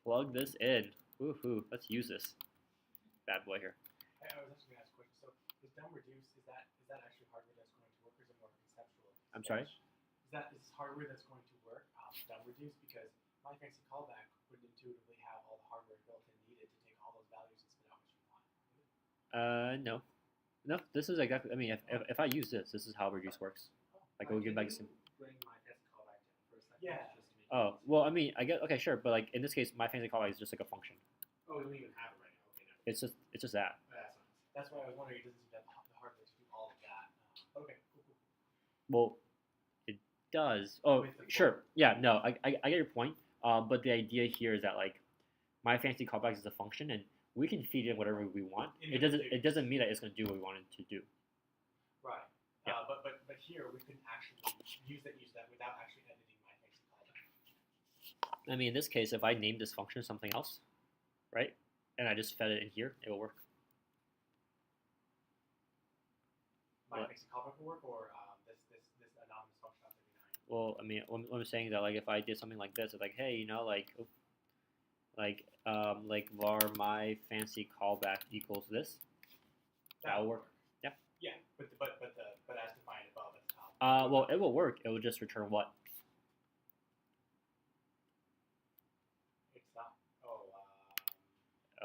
plug this in. Woohoo! Let's use this bad boy here. I was actually going to ask a question. So is dumb reduce, is that actually hardware that's going to work, or is it more conceptual? I'm sorry? Is hardware that's going to work, dumb reduce? Because my fancy callback would intuitively have all the hardware built in needed to take all those values and spit out what you want. No. No, this is exactly, I mean, if I use this is how reduce works. Like, we'll get back to Bring my fancy callback down for a second. Yeah. Just to make Oh, well, I mean, I get, okay, sure, but like, in this case, my fancy callback is just like a function. Oh, we don't even have it right now. Okay, no. It's just that. That's nice. That's why I was wondering, it doesn't seem to have the hardware to do all of that. Okay, cool. Well, it does. Oh, With the sure. Yeah, no, I get your point. But the idea here is that like my fancy callback is a function, and we can feed in whatever we want. It doesn't mean that it's going to do what we want it to do. Right. Yeah. But here we can actually use that without actually editing my fancy callback. I mean, in this case, if I name this function something else, right, and I just fed it in here, it will work. My What? fancy callback will work, or this anonymous function on 39. Well, I mean, what I'm saying is that like if I did something like this, it's like, hey, like var my fancy callback equals this, that'll work. Yeah. Yeah, but as defined above at the top. Well, it will work. It will just return what? It's not. Oh.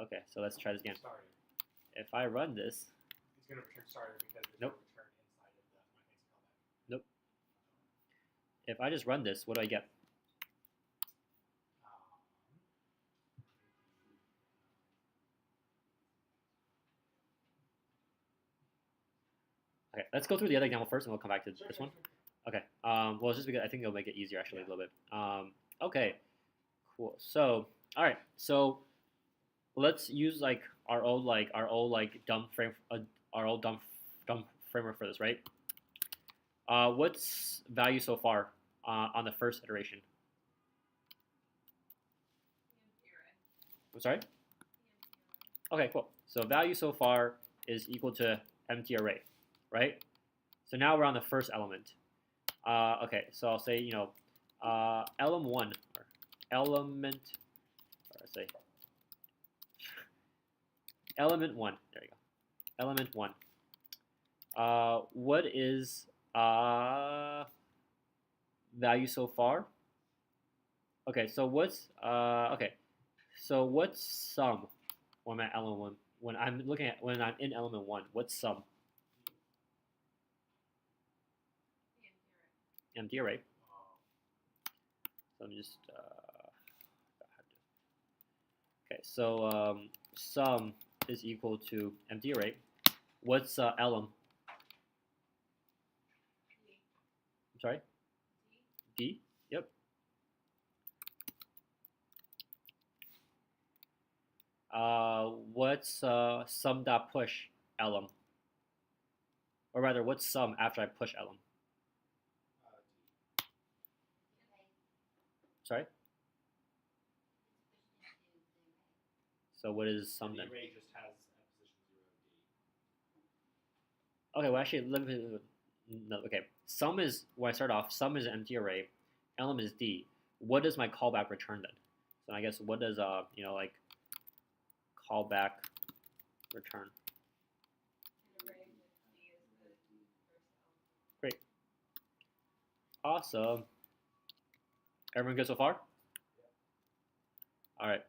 Okay, so let's try this again. Starter. If I run this, It's going to return starter because it's Nope. going to return inside of my fancy callback. nope. If I just run this, what do I get? Okay, let's go through the other example first, and we'll come back to this one. Okay. Well, it's just because I think it'll make it easier actually a little bit. Okay. Cool. So, all right. So, let's use like our old dumb framework for this, right? What's value so far on the first iteration? I'm sorry. Okay, cool. So value so far is equal to empty array, right? So now we're on the first element. Okay, so I'll say element1 or element. Or let's say element1. There you go. Element1. What is value so far? Okay, so what's So what's sum when I'm at element one? When I'm in element one, what's sum? Empty array. So I'm just okay. So sum is equal to empty array. What's elem? I'm sorry. D. Yep. What's sum dot push elem? Or rather, what's sum after I push elem? Sorry. So what is sum The then? array just has position 0 D. Okay, well actually, no, okay. Sum is when I start off. Sum is an empty array. Elem is D. What does my callback return then? So I guess what does like callback return? Great. Awesome. Everyone good so far? All right.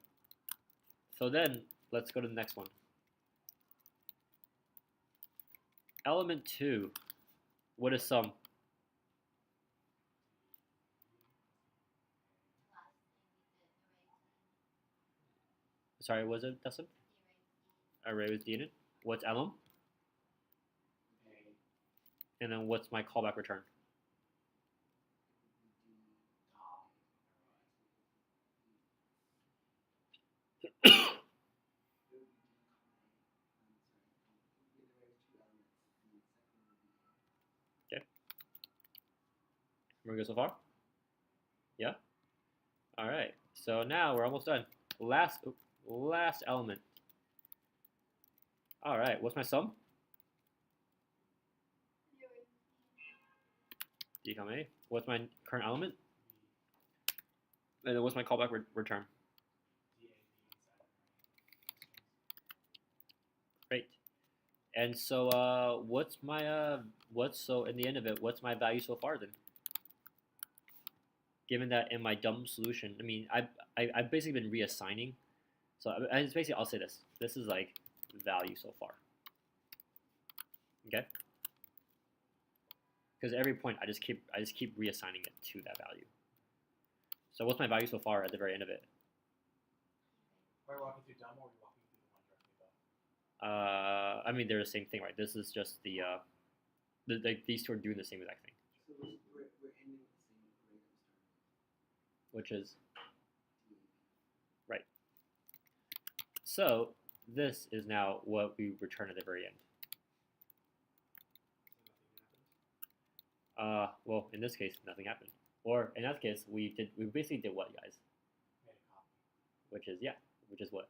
So then let's go to the next one. Element 2. What is sum? Sorry, was it Dustin? Array with D in it. What's elem? And then what's my callback return? Okay. We're good so far? Yeah? Alright. So now we're almost done. Last element. All right, what's my sum? D, comma A. What's my current element? And then what's my callback return? Great. And so what's my so in the end of it, what's my value so far then? Given that in my dumb solution, I mean, I've basically been reassigning. So it's basically, I'll say this. This is like value so far. Okay? Because every point I just keep reassigning it to that value. So what's my value so far at the very end of it? Are you walking through dumb or are you walking through the one directly above? I mean, they're the same thing, right? This is just these two are doing the same exact thing. So we're ending with the same rate as term. Which is right. So this is now what we return at the very end. Well, in this case, nothing happened. Or in that case, we basically did what, guys? Made a copy. Which is what?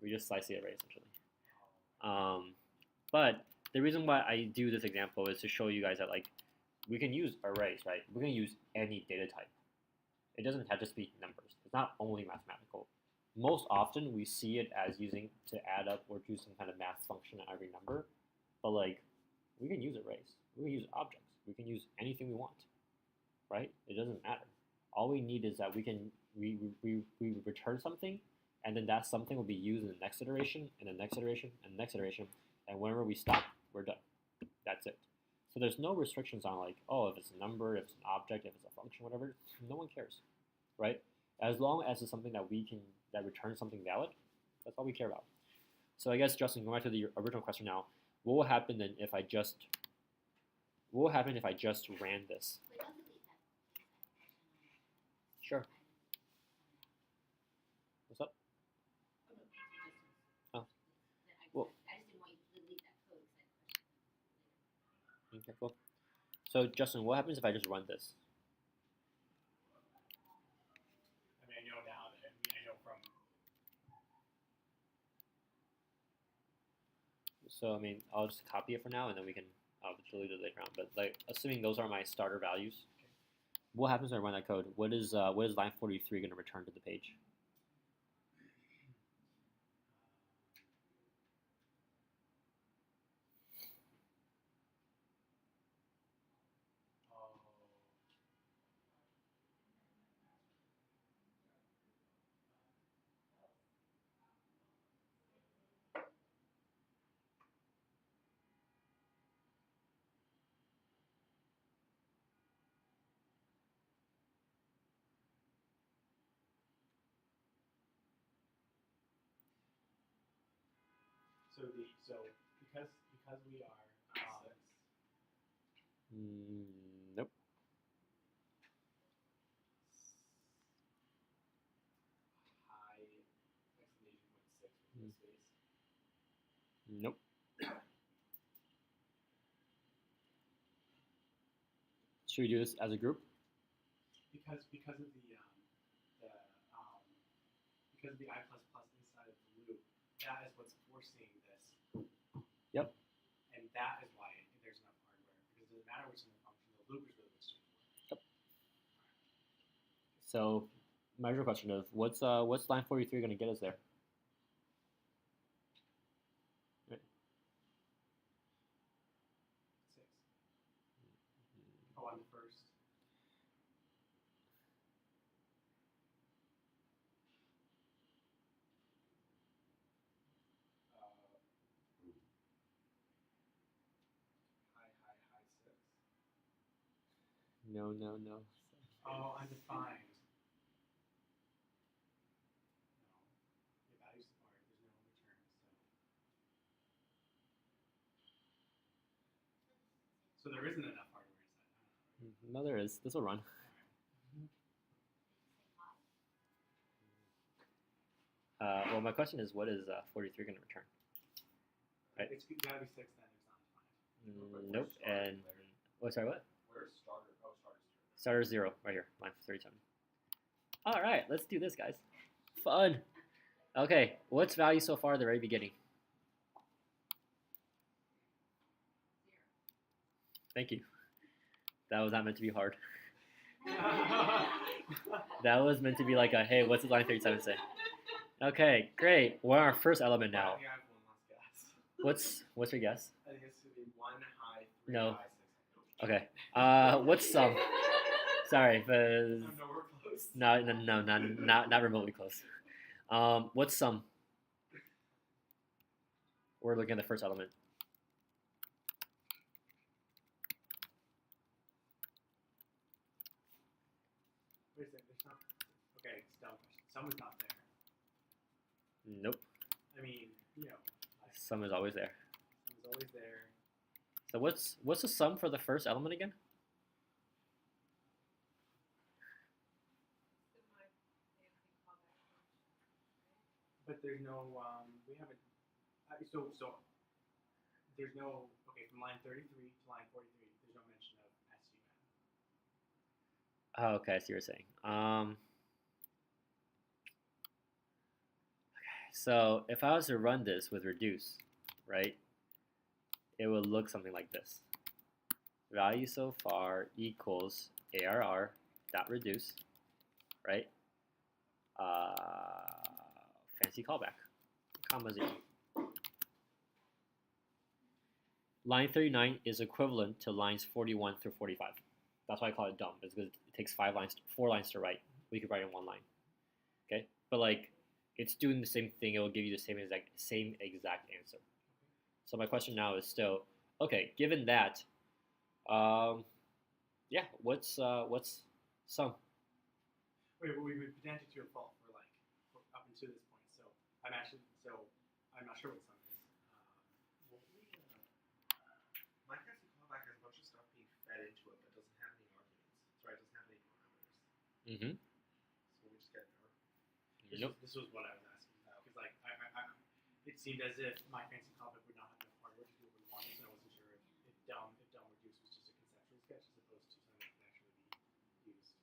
We just slice the array essentially. But the reason why I do this example is to show you guys that like we can use arrays, right? We can use any data type. It doesn't have to just be numbers. It's not only mathematical. Most often we see it as using to add up or do some kind of math function at every number. But like we can use arrays. We can use objects. We can use anything we want, right? It doesn't matter. All we need is that we return something, and then that something will be used in the next iteration, and the next iteration, and the next iteration, and whenever we stop, we're done. That's it. So there's no restrictions on like, oh, if it's a number, if it's an object, if it's a function, whatever. No one cares, right? As long as it's something that that returns something valid, that's all we care about. So I guess, Justin, going back to the original question now, what will happen then if I just ran this? Wait, don't delete that, please. I have a question on that. Sure. What's up? Oh, no, answer Justin's. Oh. Well, Well- I just didn't want you to delete that code because I have a question later. Okay, cool. So Justin, what happens if I just run this? I mean, I know now that, I know from, So I mean, I'll just copy it for now, and then I'll delete it later on. But like, assuming those are my starter values, what happens when I run that code? What is line 43 going to return to the page? because we are Nope. high exclamation point 6 with no space. Nope. Should we do this as a group? Because of the because of the I++ inside of the loop, that is what's forcing this. Yep. And that is why there's enough hardware. Because it doesn't matter which is in the function, the loop is really what's doing the work. So, my original question of what's line 43 going to get us there? Right. 6. Oh, on the first. High 6. No. Oh, undefined. No. Your value's apart. There's no return. So there isn't enough hardware inside. I don't know. No, there is. This will run. Well, my question is, what is 43 going to return? Right. It's gotta be 6 then. It's not defined. Nope. And sorry, what? Where's starter? Oh, starter's Starter 0 right here, line 37. All right, let's do this, guys. Fun. Okay, what's value so far at the very beginning? Thank you. That was not meant to be hard. That was meant to be like a, hey, what's line 37 say? Okay, great. We're on our first element now. I think I have one last guess. What's your guess? I think it's gonna be 1 high, 3 No. high, 6 Okay. What's some? Sorry, but I'm nowhere close. no, not remotely close. What's some? We're looking at the first element. Wait a second, there's not. Okay, it's a dumb question. Someone's not there. Nope. I mean, you know, like, Sum is always there. someone's always there. So what's the sum for the first element again? But there's no, we haven't. So there's no. Okay, from line 33 to line 43, there's no mention of SUM. Oh, okay, I see what you're saying. So if I was to run this with reduce, right, it would look something like this. Value so far equals ARR dot reduce, right? Fancy callback, comma 0. Line 39 is equivalent to lines 41 through 45. That's why I call it dumb. It's because it takes 4 lines to write. We could write in 1 line. Okay, but like it's doing the same thing. It will give you the same exact answer. So my question now is still, okay, given that, yeah, what's sum? Wait, but we've been pedantic to a fault for like up until this point. So I'm not sure what sum is. My fancy callback has a bunch of stuff being fed into it, but doesn't have any arguments. Sorry, it doesn't have any parameters. Mm-hmm. So we just get an error. Nope. This was what I was asking about because like it seemed as if my fancy callback would not have enough hardware to do what we wanted, and I wasn't sure if dumb reduce was just a conceptual sketch as opposed to something that can actually be used.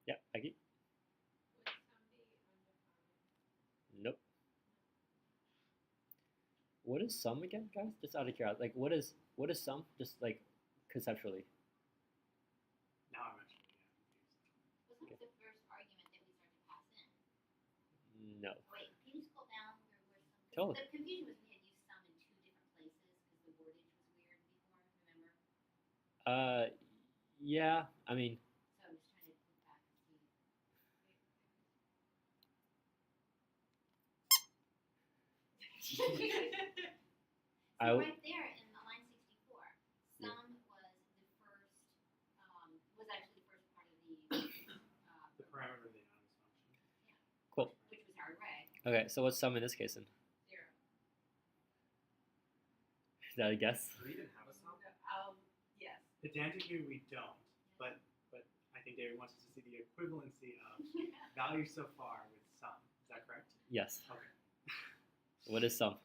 Yeah, Becky? Would some be undefined? Nope. What is sum again, guys? Just out of curiosity, like what is sum? Just like conceptually. Now I'm actually confused. Wasn't the first argument that we started to pass in? No. Wait, can you scroll down? There were some. Totally. The confusion was we had used some in 2 different places because the wordage was weird before. Remember? Yeah. I mean, So I'm just trying to look back and see. I So w- right there in line 64, some was actually the first part of the The parameter of the anonymous function. cool. which was our array. Okay, so what's sum in this case then? 0. Is that a guess? Do we even have a sum? Yes. Pedantically, we don't, but I think David wants us to see the equivalency of value so far with sum. Is that correct? Yes. Okay. What is sum?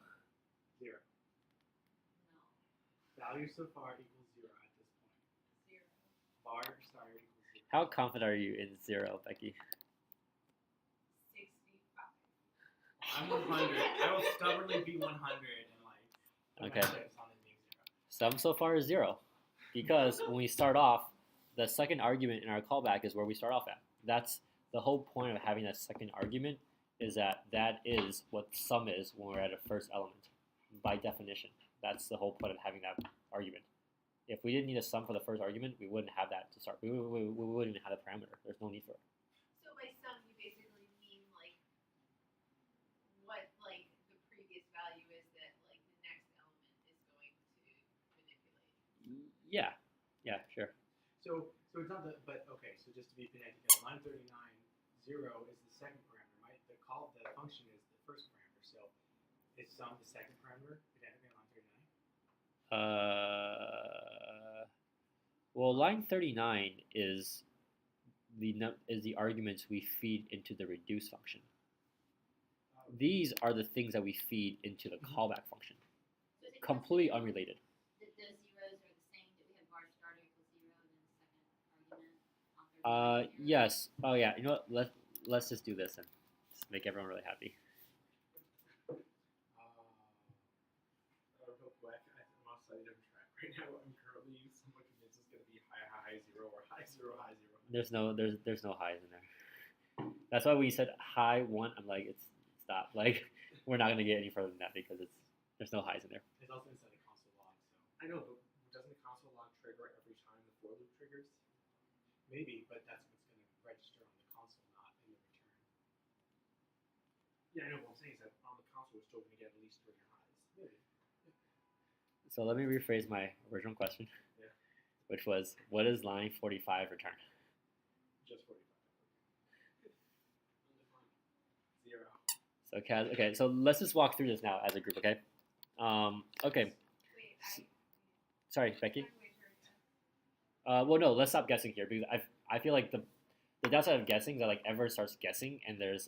0. No. Value so far equals 0 at this point. 0. Bar star equals 0. How confident are you in 0, Becky? 65. I'm 100. I will stubbornly be 100 and like put Okay. my chips on it being 0. Sum so far is 0. Because when we start off, the second argument in our callback is where we start off at. That's the whole point of having that second argument, is that is what sum is when we're at a first element. By definition, that's the whole point of having that argument. If we didn't need a sum for the first argument, we wouldn't have that to start. We wouldn't even have a parameter. There's no need for it. So by sum, you basically mean like what like the previous value is that like the next element is going to manipulate. Yeah, sure. So it's not the, but okay, so just to be pedantic, line 39, 0 is the second parameter, right? The function is the first parameter, so is sum the second parameter pedantically on line 39? Well, line 39 is the arguments we feed into the reduce function. These are the things that we feed into the callback function. So is it Completely unrelated. The zeros are the same. Did we have bar starter equals 0 and then the second argument on 39 is 0? Yes. Oh yeah. You know what? Let's just do this then. Just make everyone really happy. Real quick, I'm on a slightly different track right now. I'm currently somewhat convinced it's going to be high 0 or high 0 high 0. There's no highs in there. That's why when you said high 1, I'm like, it's stop. Like we're not gonna get any further than that because there's no highs in there. It's also inside a console log, so I know, but doesn't the console log trigger every time the for loop triggers? maybe, but that's what's going to register on the console, not in the return. Yeah, I know. What I'm saying is that on the console, we're still going to get at least 3 highs. Maybe. So let me rephrase my original question, Yeah. which was, what does line 45 return? Just 45. 0. So Kaz, okay, so let's just walk through this now as a group, okay? Okay, Wait, sorry, Becky. I'm way too early. Well, no, let's stop guessing here because I feel like the downside of guessing is that like everyone starts guessing and there's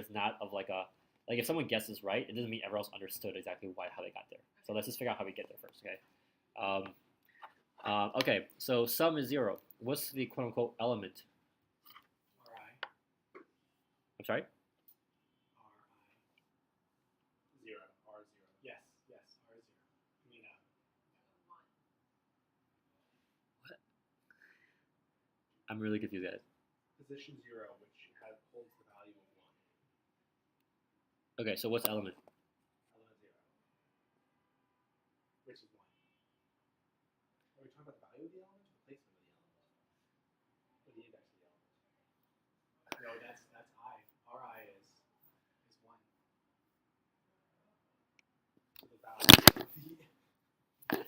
not of like a like if someone guesses right, it doesn't mean everyone else understood exactly how they got there. So let's just figure out how we get there first, okay? Okay, so sum is 0. What's the quote unquote element? RI. I'm sorry. RI. 0. R 0. Yes, R0. I mean, One. I'm really confused, guys. Position 0, which holds the value of 1. Okay, so what's element? Element 0. Which is 1. Are we talking about the value of the element or the placement of the element? Or the index of the element? no, that's I. RI is 1. So the value of the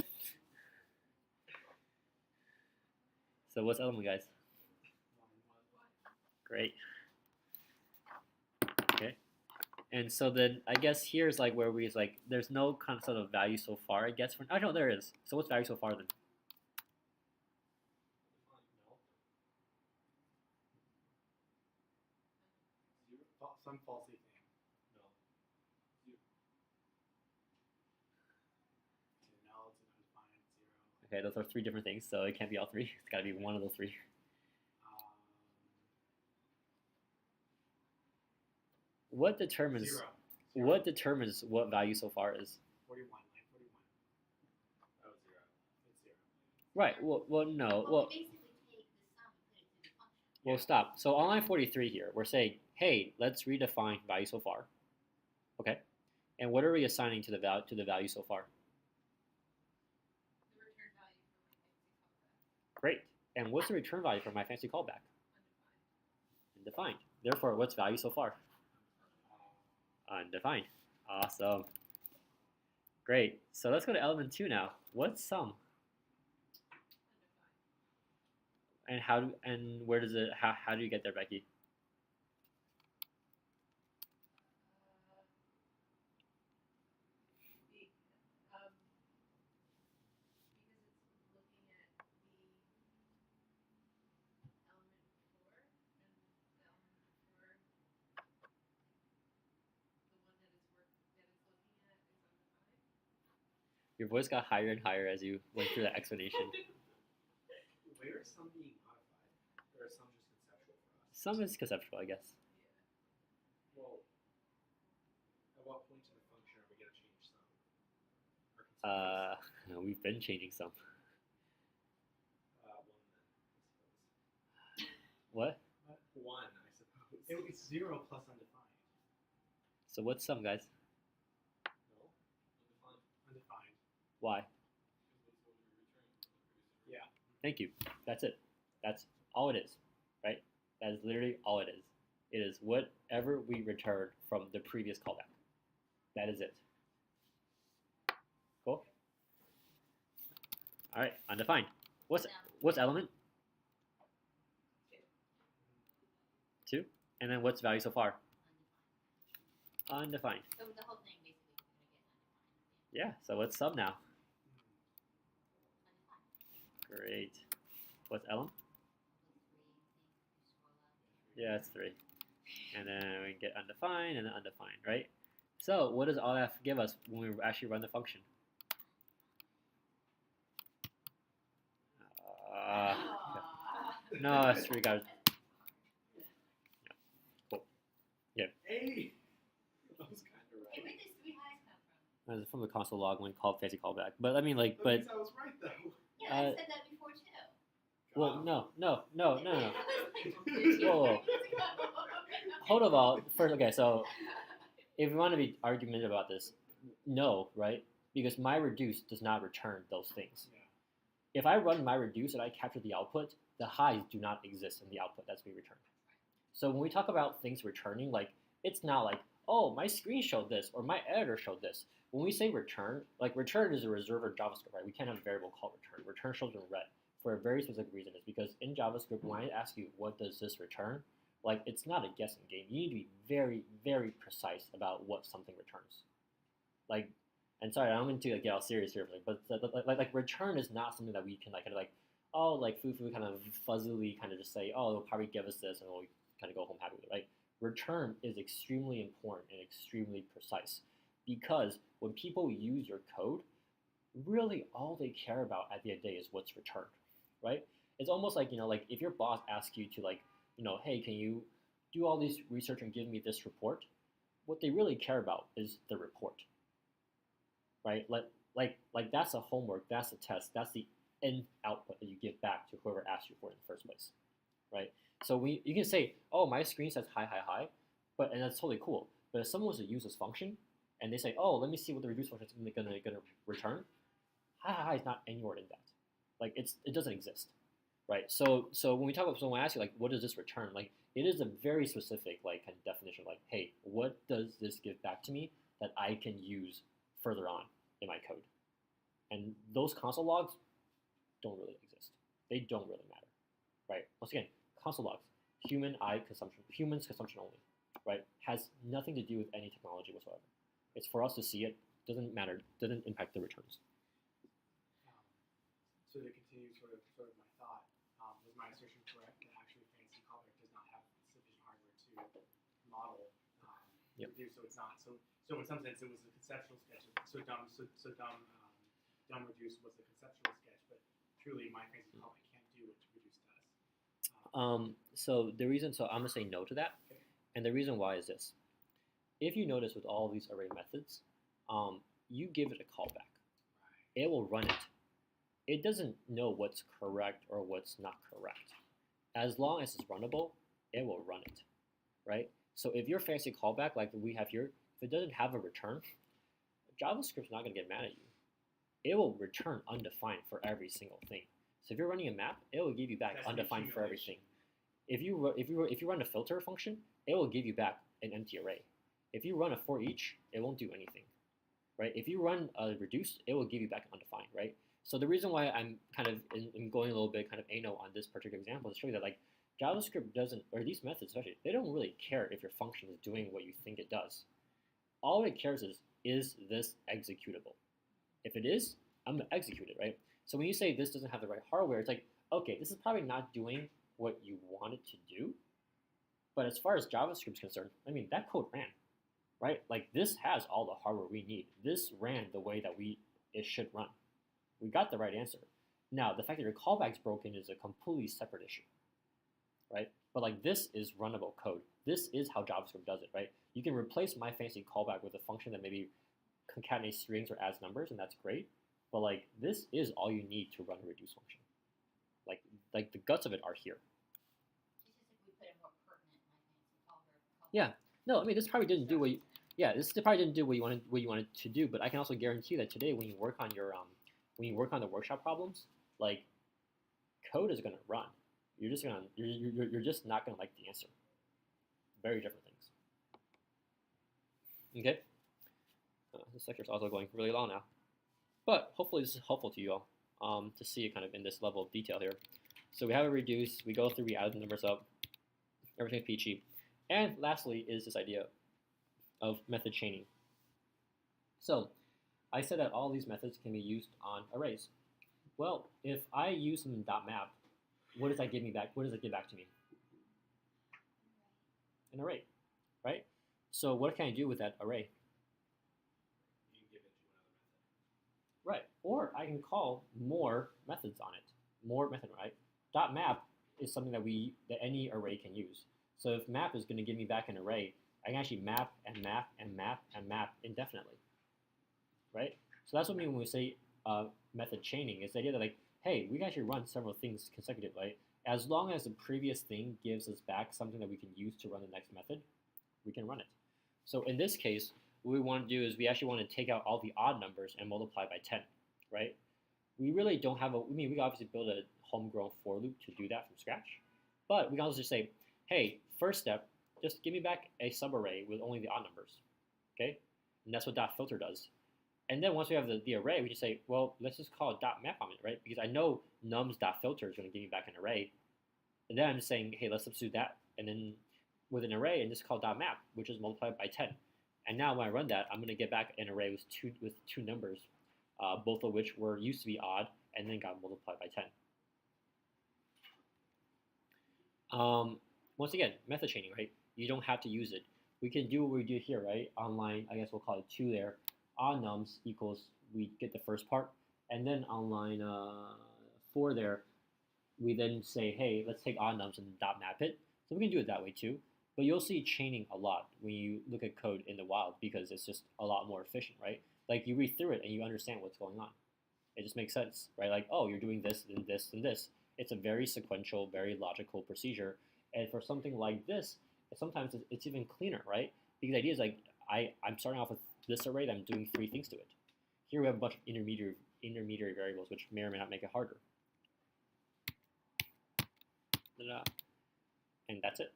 So what's element, guys? 1. Great. Okay. And so then I guess here's like where we like there's no concept of value so far, I guess. I know there is. So what's value so far then? Some falsy thing. No. It's a null, it's an undefined, 0. Okay, those are 3 different things, so it can't be all 3. It's got to be one of those 3. What determines 0. what determines what value so far is? 41, line 41. Oh, 0. It's 0. Right. Well, no. Well, Well, we basically take the sum and put it through the function. well, stop. So on line 43 here, we're saying, hey, let's redefine value so far. Okay. And what are we assigning to the value so far? The return value for my fancy callback. Great. And what's the return value for my fancy callback? Undefined. Undefined. Therefore, what's value so far? Undefined. Awesome. Great. So let's go to element 2 now. What's sum? Undefined. And where does it how do you get there, Becky? Your voice got higher and higher as you went through that explanation. Where is some being modified? Or is some just conceptual for us? Some is conceptual, I guess. Well, at what point in the function are we going to change some? Or conceptual? We've been changing some. One then, I suppose. What? One, I suppose. It's 0 plus undefined. So what's sum, guys? No? Undefined. Why? Yeah. Thank you. That's it. That's all it is, right? That is literally all it is. It is whatever we return from the previous callback. That is it. Cool? All right, undefined. What's element? 2. And then what's value so far? Undefined. So the whole thing basically is going to get undefined. Yeah, so what's sum now? Undefined. Great. What's element? Yeah, it's 3. And then we get undefined and then undefined, right? So what does all that give us when we actually run the function? No, that's 3 guys. Yeah, cool. Yeah. Hey, I was kind of Hey, right. where did these three highs come from? From the console log when called fancy callback. But I mean, like, That but means I was right though. Yeah, I Uh, said that before too. well, no. That was like 15 Whoa, whoa. seconds ago. Hold on, all. First, okay, so if we want to be argumentative about this, no, right? Because my reduce does not return those things. Yeah. If I run my reduce and I capture the output, the highs do not exist in the output that's being returned. So when we talk about things returning, like it's not like, oh, my screen showed this or my editor showed this. When we say return, like return is a reserve in JavaScript, right? We can't have a variable called return. Return shows in red for a very specific reason. It's because in JavaScript, when I ask you what does this return, like it's not a guessing game. You need to be very, very precise about what something returns. Like, and sorry, I don't mean to like, get all serious here, but like return is not something that we can like kind of like, oh, like foo kind of fuzzily kind of just say, oh, they'll probably give us this and we'll kind of go home happy with it. Right? Return is extremely important and extremely precise because when people use your code, really all they care about at the end of the day is what's returned, right? It's almost like like if your boss asks you to like hey, can you do all this research and give me this report? What they really care about is the report, right? Like that's a homework, that's a test, that's the end output that you give back to whoever asked you for it in the first place, right? So you can say, oh, my screen says hi, and that's totally cool. But if someone was to use this function and they say, oh, let me see what the reduce function is gonna return, hi is not anywhere in that. Like it doesn't exist, right? So when we talk about someone asks you like, what does this return? Like it is a very specific like kind of definition. Like, hey, what does this give back to me that I can use further on in my code? And those console logs don't really exist. They don't really matter, right? Once again, console logs, humans consumption only, right? Has nothing to do with any technology whatsoever. It's for us to see it. Doesn't matter. Doesn't impact the returns. So to continue sort of my thought, was my assertion correct that actually fancy callback does not have sufficient hardware to model Yep. reduce? So it's not. So in some sense, it was a conceptual sketch. Dumb reduce was a conceptual sketch, but truly my fancy callback can't do what reduce does. So I'm gonna say no to that, Okay. and the reason why is this: if you notice with all these array methods, you give it a callback, it will run it. It doesn't know what's correct or what's not correct. As long as it's runnable, it will run it, right? So if your fancy callback like we have here, if it doesn't have a return, JavaScript's not gonna get mad at you. It will return undefined for every single thing. So if you're running a map, it will give you back That's an undefined for accumulation. everything. If you run a filter function, it will give you back an empty array. If you run a for each, it won't do anything, right? If you run a reduce, it will give you back undefined, right? So the reason why I'm kind of going a little bit kind of anal on this particular example is to show you that like JavaScript doesn't, or these methods especially, they don't really care if your function is doing what you think it does. All it cares is this executable? If it is, I'm gonna execute it, right? So when you say this doesn't have the right hardware, it's like, okay, this is probably not doing what you want it to do. But as far as JavaScript's concerned, I mean, that code ran, right? Like this has all the hardware we need. This ran the way that it should run. We got the right answer. Now, the fact that your callback's broken is a completely separate issue, right? But like this is runnable code. This is how JavaScript does it, right? You can replace my fancy callback with a function that maybe concatenates strings or adds numbers, and that's great. But like this is all you need to run a reduce function. Like the guts of it are here. It's just if we put a more pertinent, my fancy callback. Yeah. No, I mean this probably didn't do what you. Yeah, this probably didn't do what you wanted to do. But I can also guarantee that today, when you work on the workshop problems, like code is gonna run. You're just not gonna like the answer. Very different things. Okay. This lecture is also going really long now, but hopefully this is helpful to you all to see it kind of in this level of detail here. So we have a reduce. We go through. We add the numbers up. Everything's peachy. And lastly is this idea of method chaining. So I said that all these methods can be used on arrays. Well, if I use them in .map, what does that give me back? What does it give back to me? An array, right? So what can I do with that array? You can give it to another method. Right, or I can call more methods on it. More method, right? .map is something that any array can use. So if map is going to give me back an array, I can actually map and map and map and map indefinitely, right? So that's what we mean when we say method chaining. Is the idea that like, hey, we can actually run several things consecutively, right? As long as the previous thing gives us back something that we can use to run the next method, we can run it. So in this case, what we want to do is we actually want to take out all the odd numbers and multiply by 10, right? We really don't have I mean, we can obviously build a homegrown for loop to do that from scratch, but we can also just say, hey, first step, just give me back a subarray with only the odd numbers, okay? And that's what dot filter does. And then once we have the array, we just say, well, let's just call it dot map on it, right? Because I know nums dot filter is going to give me back an array. And then I'm just saying, hey, let's substitute that, and then with an array, and just call dot map, which is multiplied by 10. And now when I run that, I'm going to get back an array with two numbers, both of which were used to be odd, and then got multiplied by 10. Once again, method chaining, right? You don't have to use it. We can do what we do here, right? On line, I guess we'll call it 2 there. Odd nums equals, we get the first part. And then on line 4 there, we then say, hey, let's take odd nums and dot map it. So we can do it that way too. But you'll see chaining a lot when you look at code in the wild because it's just a lot more efficient, right? Like you read through it and you understand what's going on. It just makes sense, right? Like, oh, you're doing this, then this, then this. It's a very sequential, very logical procedure. And for something like this, sometimes it's even cleaner, right? Because the idea is like, I'm starting off with this array, I'm doing 3 things to it. Here we have a bunch of intermediary variables, which may or may not make it harder. And that's it,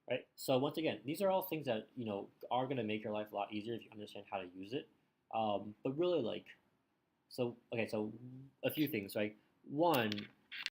right? So once again, these are all things that are going to make your life a lot easier if you understand how to use it. But really, like, so okay, so a few things, right? One,